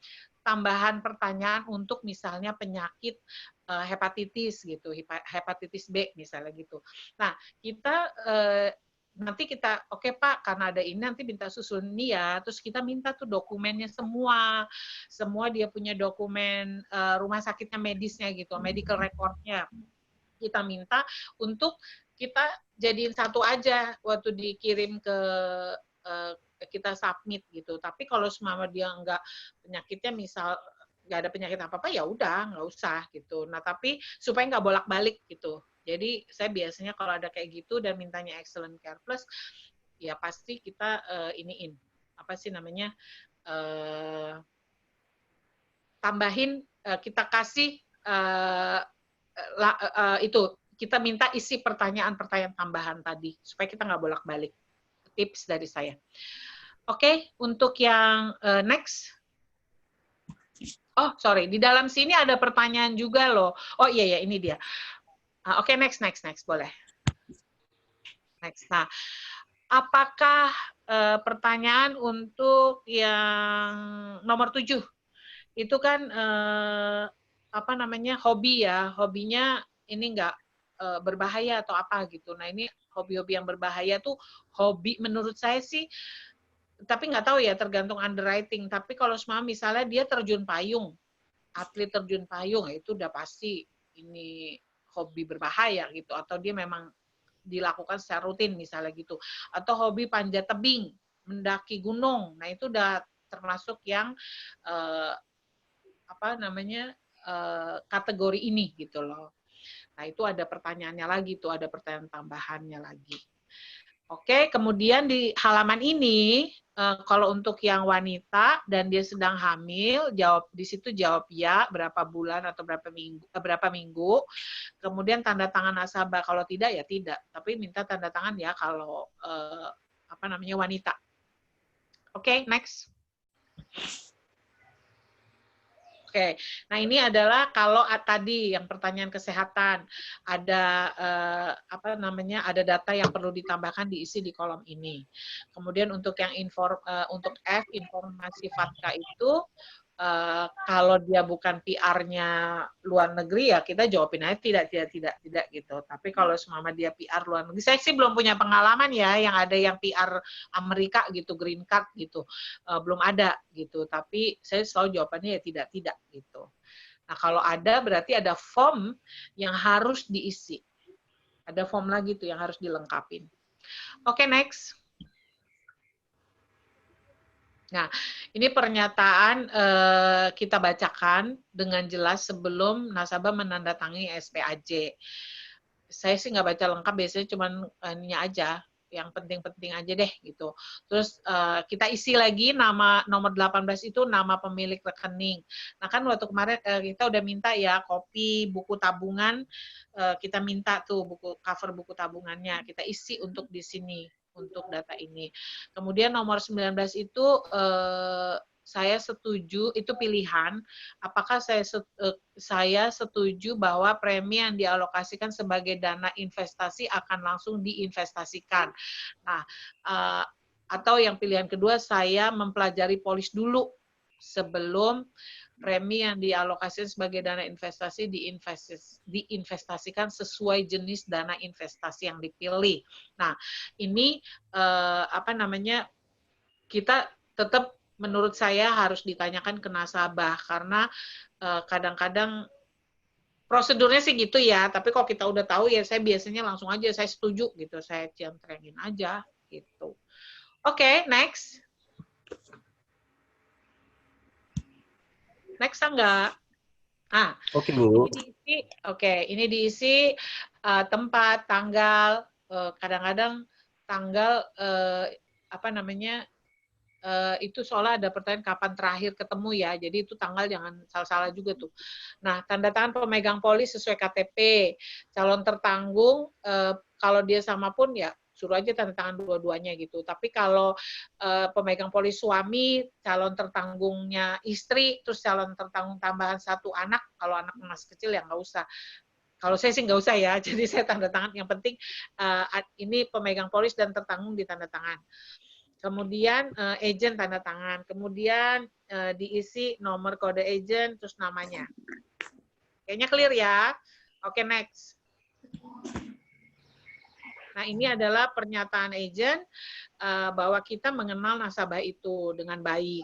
tambahan pertanyaan untuk misalnya penyakit hepatitis gitu, hepatitis B misalnya gitu. Nah, kita nanti kita oke Pak karena ada ini nanti minta susun ini ya, terus kita minta tuh dokumennya semua dia punya dokumen rumah sakitnya medisnya gitu, medical recordnya kita minta untuk kita jadiin satu aja waktu dikirim ke kita submit gitu. Tapi kalau semama dia nggak penyakitnya misal nggak ada penyakit apa-apa ya udah nggak usah gitu. Nah tapi supaya nggak bolak-balik gitu. Jadi saya biasanya kalau ada kayak gitu dan mintanya Excellent Care Plus, ya pasti kita iniin apa sih namanya tambahin kita kasih itu kita minta isi pertanyaan-pertanyaan tambahan tadi supaya kita nggak bolak-balik. Tips dari saya. Oke, untuk yang next. Oh, sorry, di dalam sini ada pertanyaan juga loh. Oh iya ya, ini dia. Oke, next, boleh. Next. Nah, apakah pertanyaan untuk yang nomor 7? Itu kan apa namanya hobi ya, hobinya ini enggak berbahaya atau apa gitu. Nah ini hobi-hobi yang berbahaya tuh hobi menurut saya sih, tapi nggak tahu ya tergantung underwriting. Tapi kalau semua misalnya dia terjun payung, atlet terjun payung itu udah pasti ini hobi berbahaya gitu. Atau dia memang dilakukan secara rutin misalnya gitu. Atau hobi panjat tebing, mendaki gunung. Nah itu udah termasuk yang apa namanya kategori ini gitu loh. Nah itu ada pertanyaannya lagi tuh, ada pertanyaan tambahannya lagi. Oke, kemudian di halaman ini kalau untuk yang wanita dan dia sedang hamil, jawab di situ jawab ya berapa bulan atau berapa minggu. Kemudian tanda tangan nasabah, kalau tidak ya tidak, tapi minta tanda tangan ya kalau apa namanya wanita. Oke, next. Oke, nah ini adalah kalau tadi yang pertanyaan kesehatan ada apa namanya ada data yang perlu ditambahkan diisi di kolom ini. Kemudian untuk yang untuk F informasi FATKA itu kalau dia bukan PR-nya luar negeri ya kita jawabin aja tidak gitu. Tapi kalau semama dia PR luar negeri, saya sih belum punya pengalaman ya yang ada yang PR Amerika gitu, green card gitu, belum ada gitu. Tapi saya selalu jawabannya ya tidak gitu. Nah kalau ada berarti ada form yang harus diisi. Ada form lagi tuh yang harus dilengkapin. Oke, next. Nah, ini pernyataan kita bacakan dengan jelas sebelum nasabah menandatangani SPAJ. Saya sih nggak baca lengkap, biasanya cuma ini aja, yang penting-penting aja deh gitu. Terus kita isi lagi nama nomor 18 itu nama pemilik rekening. Nah kan waktu kemarin kita udah minta ya kopi buku tabungan, kita minta tuh cover buku tabungannya, kita isi untuk di sini. Untuk data ini. Kemudian nomor 19 itu saya setuju, itu pilihan, apakah saya setuju bahwa premi yang dialokasikan sebagai dana investasi akan langsung diinvestasikan. Nah, atau yang pilihan kedua, saya mempelajari polis dulu sebelum premi yang dialokasikan sebagai dana investasi diinvestasikan sesuai jenis dana investasi yang dipilih. Nah, ini apa namanya kita tetap menurut saya harus ditanyakan ke nasabah karena kadang-kadang prosedurnya sih gitu ya. Tapi kalau kita udah tahu ya saya biasanya langsung aja saya setuju gitu, saya centrengin aja gitu. Oke, next. Next enggak?
Oke, Bu.
Ini diisi tempat, tanggal, kadang-kadang tanggal apa namanya itu soalnya ada pertanyaan kapan terakhir ketemu ya, jadi itu tanggal jangan salah-salah juga tuh. Nah, tanda tangan pemegang polis sesuai KTP, calon tertanggung kalau dia sama pun ya suruh aja tanda tangan dua-duanya gitu. Tapi kalau pemegang polis suami, calon tertanggungnya istri, terus calon tertanggung tambahan satu anak, kalau anak masih kecil ya nggak usah. Kalau saya sih nggak usah ya, jadi saya tanda tangan. Yang penting ini pemegang polis dan tertanggung ditanda tangan. Kemudian agent tanda tangan. Kemudian diisi nomor kode agent, terus namanya. Kayaknya clear ya. Oke, next. Nah, ini adalah pernyataan agent bahwa kita mengenal nasabah itu dengan baik.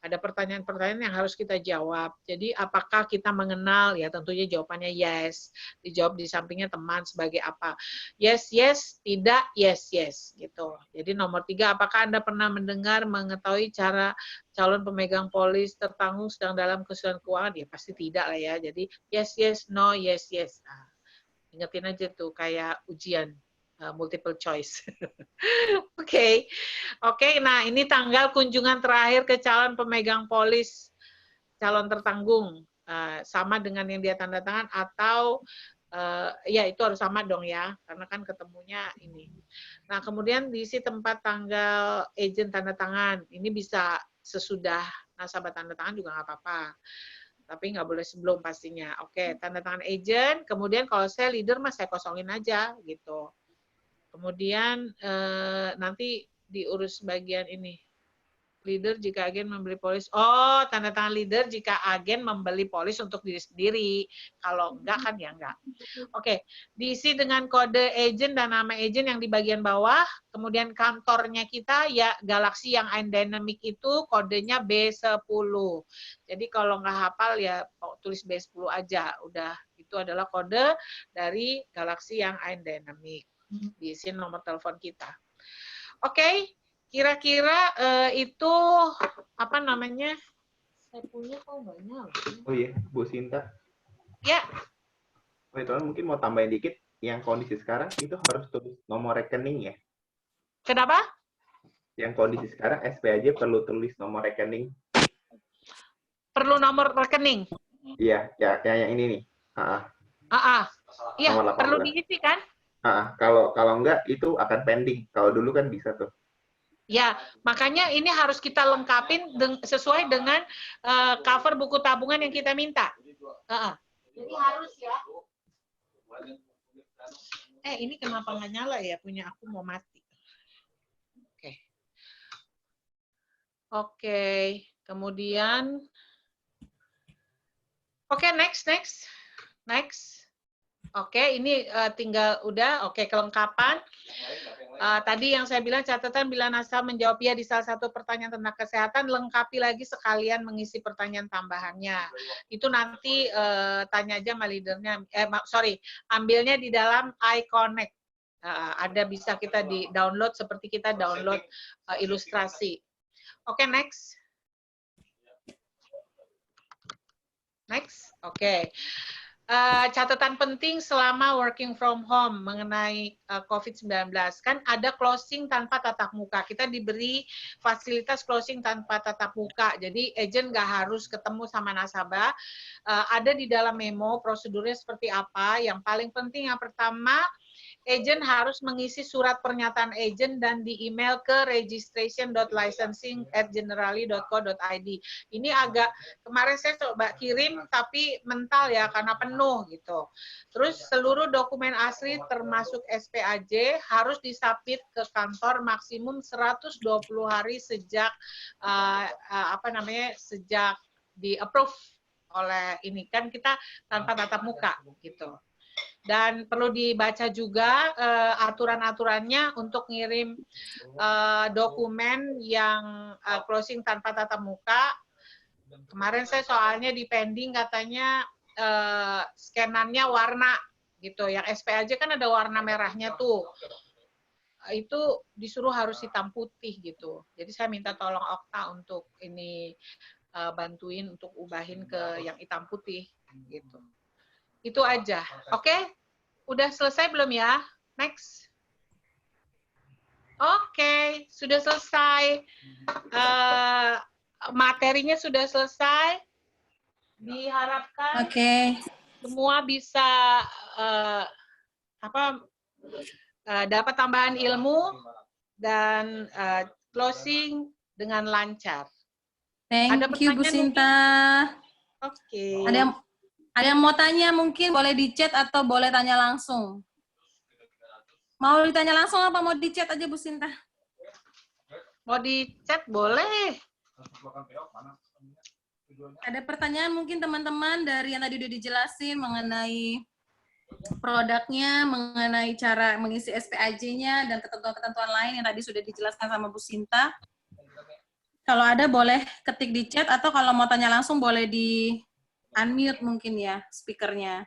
Ada pertanyaan-pertanyaan yang harus kita jawab. Jadi, apakah kita mengenal? Ya, tentunya jawabannya yes. Dijawab di sampingnya teman sebagai apa? Yes, yes, tidak, yes, yes. Gitu. Jadi, nomor 3, apakah Anda pernah mendengar, mengetahui cara calon pemegang polis tertanggung sedang dalam kesulitan keuangan? Ya, pasti tidak lah ya. Jadi, yes, yes, no, yes, yes. Nah, ingetin aja tuh, kayak ujian. Multiple choice. Oke. Nah ini tanggal kunjungan terakhir ke calon pemegang polis, calon tertanggung, sama dengan yang dia tanda tangan atau ya itu harus sama dong ya, karena kan ketemunya ini. Nah kemudian diisi tempat tanggal agent tanda tangan, ini bisa sesudah nasabah tanda tangan juga nggak apa-apa. Tapi nggak boleh sebelum pastinya. Oke, tanda tangan agent, kemudian kalau saya leader mas saya kosongin aja gitu. Kemudian nanti diurus bagian ini. Leader jika agen membeli polis. Oh, tanda tangan leader jika agen membeli polis untuk diri sendiri. Kalau enggak kan ya enggak. Oke, diisi dengan kode agent dan nama agent yang di bagian bawah. Kemudian kantornya kita ya Galaxy yang Dynamic itu kodenya B10. Jadi kalau nggak hafal ya tulis B10 aja. Udah, itu adalah kode dari Galaxy yang Dynamic. Diisi nomor telepon kita. Oke, kira-kira itu apa namanya? Saya punya kok nggak nyala.
Oh iya, Bu Sinta.
Ya.
Oh, itu mungkin mau tambahin dikit, yang kondisi sekarang itu harus tulis nomor rekening ya.
Kenapa?
Yang kondisi sekarang SPAJ perlu tulis nomor rekening.
Perlu nomor rekening?
Iya, ya yang ini nih.
Iya, perlu diisi kan?
Kalau enggak itu akan pending. Kalau dulu kan bisa tuh.
Ya, makanya ini harus kita lengkapin sesuai dengan cover buku tabungan yang kita minta. Jadi harus ya. Ini kenapa nggak nyala ya? Punya aku mau mati. Oke. Kemudian, next. Oke, ini tinggal udah. Oke, kelengkapan. Tadi yang saya bilang catatan bila nasabah menjawab ya di salah satu pertanyaan tentang kesehatan, lengkapi lagi sekalian mengisi pertanyaan tambahannya. Itu nanti tanya aja sama leadernya. Ambilnya di dalam iConnect. Ada bisa kita di download seperti kita download ilustrasi. Oke, next. Oke. Catatan penting selama working from home mengenai COVID-19. Kan ada closing tanpa tatap muka. Kita diberi fasilitas closing tanpa tatap muka. Jadi agent nggak harus ketemu sama nasabah. Ada di dalam memo prosedurnya seperti apa. Yang paling penting yang pertama, agent harus mengisi surat pernyataan agent dan di email ke registration.licensing@generali.co.id. Ini agak, kemarin saya coba kirim tapi mental ya karena penuh gitu. Terus seluruh dokumen asli termasuk SPAJ harus disubmit ke kantor maksimum 120 hari sejak sejak di-approve oleh ini kan kita tanpa tatap muka gitu. Dan perlu dibaca juga aturan-aturannya untuk ngirim dokumen yang closing tanpa tatap muka. Kemarin saya soalnya di pending katanya scanannya warna gitu. Yang SPAJ kan ada warna merahnya tuh. Itu disuruh harus hitam putih gitu. Jadi saya minta tolong Okta untuk ini bantuin untuk ubahin ke yang hitam putih gitu. Itu aja. Oke? Udah selesai belum ya? Next. Oke, sudah selesai. Materinya sudah selesai. Diharapkan semua bisa dapat tambahan ilmu dan closing dengan lancar. Ada
Thank you Bu
pertanyaan mungkin?
Sinta.
Oke.
Ada yang mau tanya mungkin boleh di chat atau boleh tanya langsung. Mau ditanya langsung apa mau di chat aja Bu Sinta?
Mau di chat boleh.
Ada pertanyaan mungkin teman-teman dari yang tadi udah dijelasin mengenai produknya, mengenai cara mengisi SPAJ-nya, dan ketentuan-ketentuan lain yang tadi sudah dijelaskan sama Bu Sinta. Kalau ada boleh ketik di chat, atau kalau mau tanya langsung boleh di unmute mungkin ya, speakernya.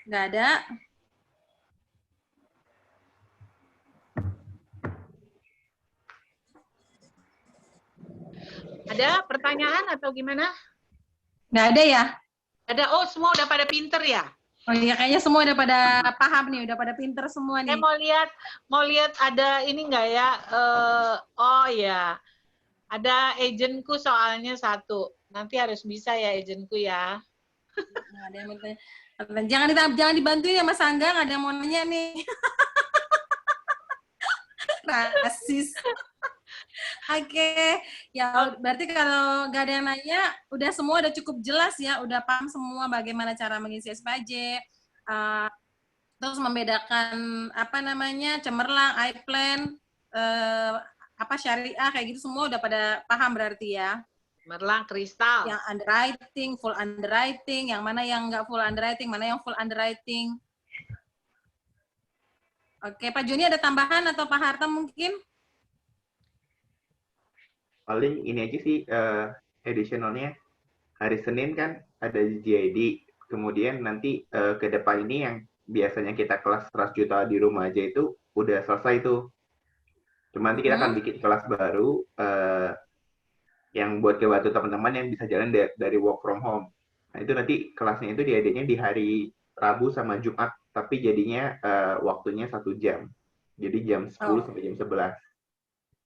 Nggak ada?
Ada pertanyaan atau gimana?
Nggak ada ya?
Ada. Oh, semua udah pada pinter ya?
Oh iya, kayaknya semua udah pada paham nih, udah pada pinter semua nih.
Saya mau lihat ada ini nggak ya? Oh ya, ada agentku soalnya satu. Nanti harus bisa ya agentku ya.
Nah, ada yang mau tanya. Jangan dibantuin ya Mas Angga, nggak ada yang mau nanya nih. Rasis. Oke, ya berarti kalau nggak ada yang nanya, udah semua udah cukup jelas ya, udah paham semua bagaimana cara mengisi SPAJ, terus membedakan apa namanya cemerlang, iPlan, apa syariah kayak gitu semua udah pada paham berarti ya.
Cemerlang, kristal.
Yang underwriting, full underwriting, yang mana yang nggak full underwriting, mana yang full underwriting. Oke, Pak Joni ada tambahan atau Pak Harta mungkin?
Paling ini aja sih additionalnya hari Senin kan ada GID, kemudian nanti ke depan ini yang biasanya kita kelas 100 juta di rumah aja itu udah selesai tuh. Cuma nanti kita akan bikin kelas baru yang buat kebantu teman-teman yang bisa jalan dari work from home. Nah itu nanti kelasnya itu diadainnya di hari Rabu sama Jumat, tapi jadinya waktunya 1 jam. Jadi jam 10 sampai jam 11.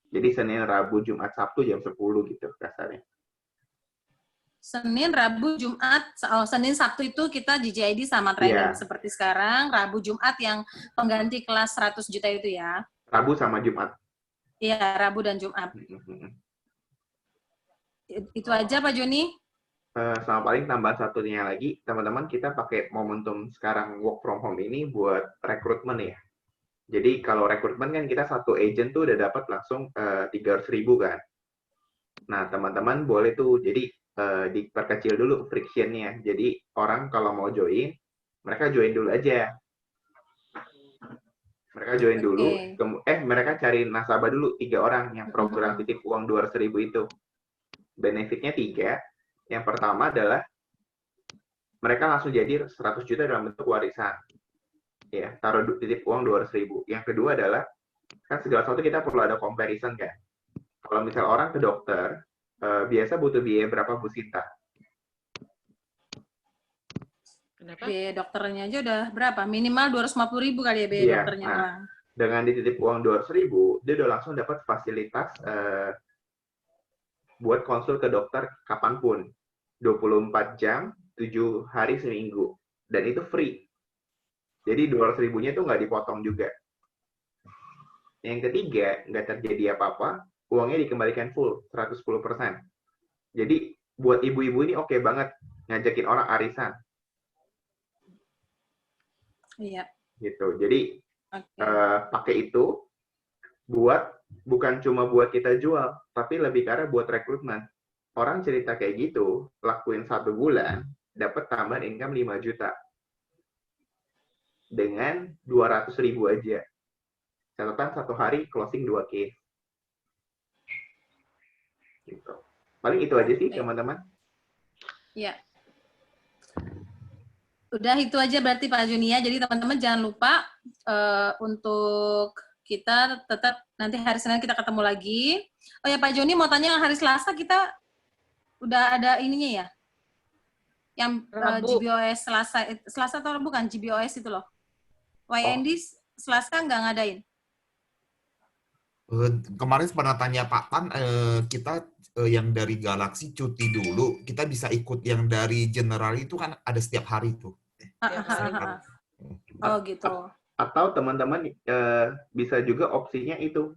Jadi Senin, Rabu, Jumat, Sabtu jam 10 gitu kasarnya.
Senin, Rabu, Jumat, Senin, Sabtu itu kita GJID sama trainer seperti sekarang. Rabu, Jumat yang pengganti kelas 100 juta itu ya.
Rabu sama Jumat.
Iya, Rabu dan Jumat. Itu aja Pak Joni.
Sama paling tambahan satunya lagi, teman-teman kita pakai momentum sekarang work from home ini buat rekrutmen ya. Jadi kalau rekrutmen kan kita satu agent tuh udah dapat langsung 300.000 kan. Nah teman-teman boleh tuh jadi diperkecil dulu frictionnya. Jadi orang kalau mau join, mereka join dulu aja. Mereka join dulu, mereka cari nasabah dulu 3 orang yang program titip uang 200.000 itu. Benefitnya 3. Yang pertama adalah mereka langsung jadi 100 juta dalam bentuk warisan. Ya, taruh titip uang 200.000. Yang kedua adalah kan segala sesuatu kita perlu ada comparison kan. Kalau misal orang ke dokter, biasa butuh biaya berapa Bu Sinta?
Kenapa?
Biaya dokternya aja udah berapa? Minimal 250.000 kali ya biaya dokternya.
Nah, dengan dititip uang 200.000, dia udah langsung dapat fasilitas buat konsul ke dokter kapanpun. 24 jam, 7 hari seminggu. Dan itu free. Jadi 200.000-nya itu nggak dipotong juga. Yang ketiga, nggak terjadi apa-apa, uangnya dikembalikan full, 110%. Jadi buat ibu-ibu ini oke banget ngajakin orang arisan.
Iya.
Gitu. Jadi pakai itu bukan cuma buat kita jual, tapi lebih ke arah buat rekrutmen. Orang cerita kayak gitu, lakuin 1 bulan, dapat tambahan income 5 juta. Dengan 200.000 aja. Catatan 1 hari closing 2 case. Gitu. Paling itu aja sih teman-teman.
Iya. Udah itu aja berarti Pak Junia. Jadi teman-teman jangan lupa untuk kita tetap nanti hari Senin kita ketemu lagi. Oh ya Pak Joni mau tanya hari Selasa kita udah ada ininya ya? Yang GBOS Selasa atau bukan GBOS itu loh. YND Selasa nggak ngadain?
Kemarin pernah tanya Pak Tan, kita yang dari Galaxy cuti dulu, kita bisa ikut yang dari General itu kan ada setiap hari tuh.
Oh gitu.
Atau teman-teman bisa juga opsinya itu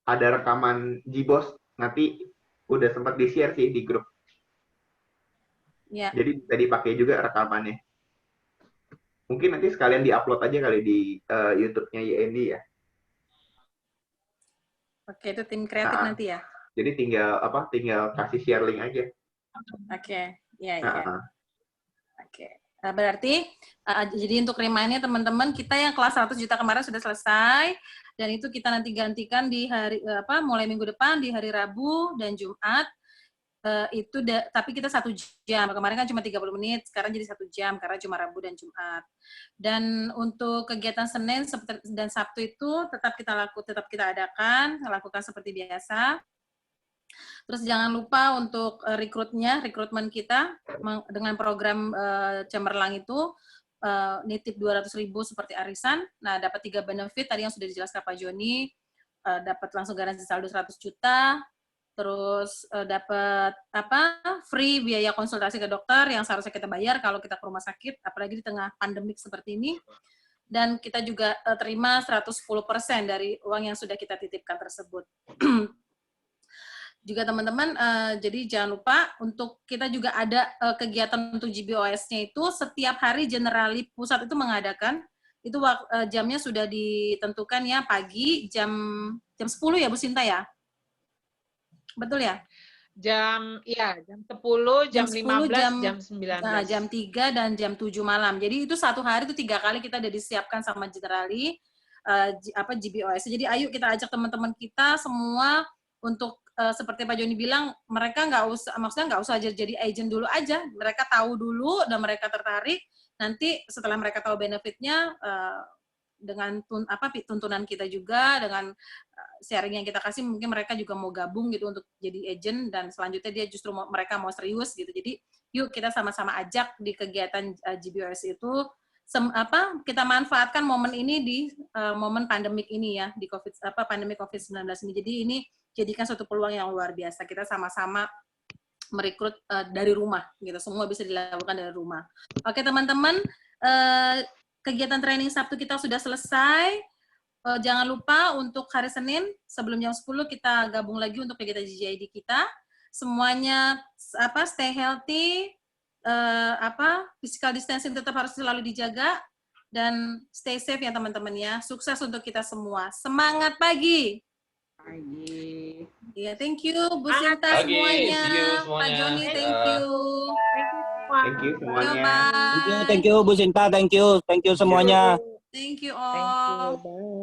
ada rekaman Gboss, nanti udah sempat di-share sih di grup.
Ya.
Jadi bisa dipakai juga rekamannya. Mungkin nanti sekalian di-upload aja kali di YouTube-nya YND ya.
Oke, itu tim kreatif nanti ya.
Jadi tinggal kasih share link aja.
Oke, ya. Oke. Nah, berarti jadi untuk remind-nya teman-teman, kita yang kelas 100 juta kemarin sudah selesai dan itu kita nanti gantikan di hari mulai minggu depan di hari Rabu dan Jumat. Tapi kita 1 jam. Kemarin kan cuma 30 menit, sekarang jadi 1 jam karena cuma Rabu dan Jumat. Dan untuk kegiatan Senin dan Sabtu itu tetap kita adakan, lakukan seperti biasa. Terus jangan lupa untuk rekrutmen kita dengan program Cemerlang itu nitip 200.000 seperti arisan. Nah, dapat 3 benefit tadi yang sudah dijelaskan Pak Joni, dapat langsung garansi saldo 100 juta. Terus dapat free biaya konsultasi ke dokter yang seharusnya kita bayar kalau kita ke rumah sakit, apalagi di tengah pandemik seperti ini. Dan kita juga terima 110% dari uang yang sudah kita titipkan tersebut. Juga teman-teman, jadi jangan lupa untuk kita juga ada kegiatan untuk GBOS-nya itu setiap hari Generali Pusat itu mengadakan, itu jamnya sudah ditentukan ya, pagi jam 10 ya Bu Sinta ya? Betul ya?
Jam 10, jam 15, jam 19.
Nah, jam 3 dan jam 7 malam. Jadi itu satu hari itu 3 kali kita udah disiapkan sama Generali GBOS. Jadi ayo kita ajak teman-teman kita semua untuk seperti Pak Joni bilang, mereka nggak usah jadi agent dulu aja. Mereka tahu dulu dan mereka tertarik. Nanti setelah mereka tahu benefitnya, dengan tuntunan kita juga, dengan sharing yang kita kasih, mungkin mereka juga mau gabung gitu untuk jadi agent, dan selanjutnya dia justru mereka mau serius gitu. Jadi yuk kita sama-sama ajak di kegiatan GBOS itu, kita manfaatkan momen ini di momen pandemik ini ya, di pandemi COVID-19 ini. Jadi ini jadikan suatu peluang yang luar biasa. Kita sama-sama merekrut dari rumah gitu. Semua bisa dilakukan dari rumah. Oke teman-teman, kegiatan training Sabtu kita sudah selesai. Jangan lupa untuk hari Senin sebelum jam 10 kita gabung lagi untuk kegiatan GGID kita. Semuanya stay healthy, physical distancing tetap harus selalu dijaga, dan stay safe ya teman-teman ya. Sukses untuk kita semua. Semangat pagi. Ya, thank you Bu Sinta semuanya. Pak Joni, thank you.
Thank you semuanya.
Thank you Bu Sinta, thank you semuanya.
Thank you all.
Bye.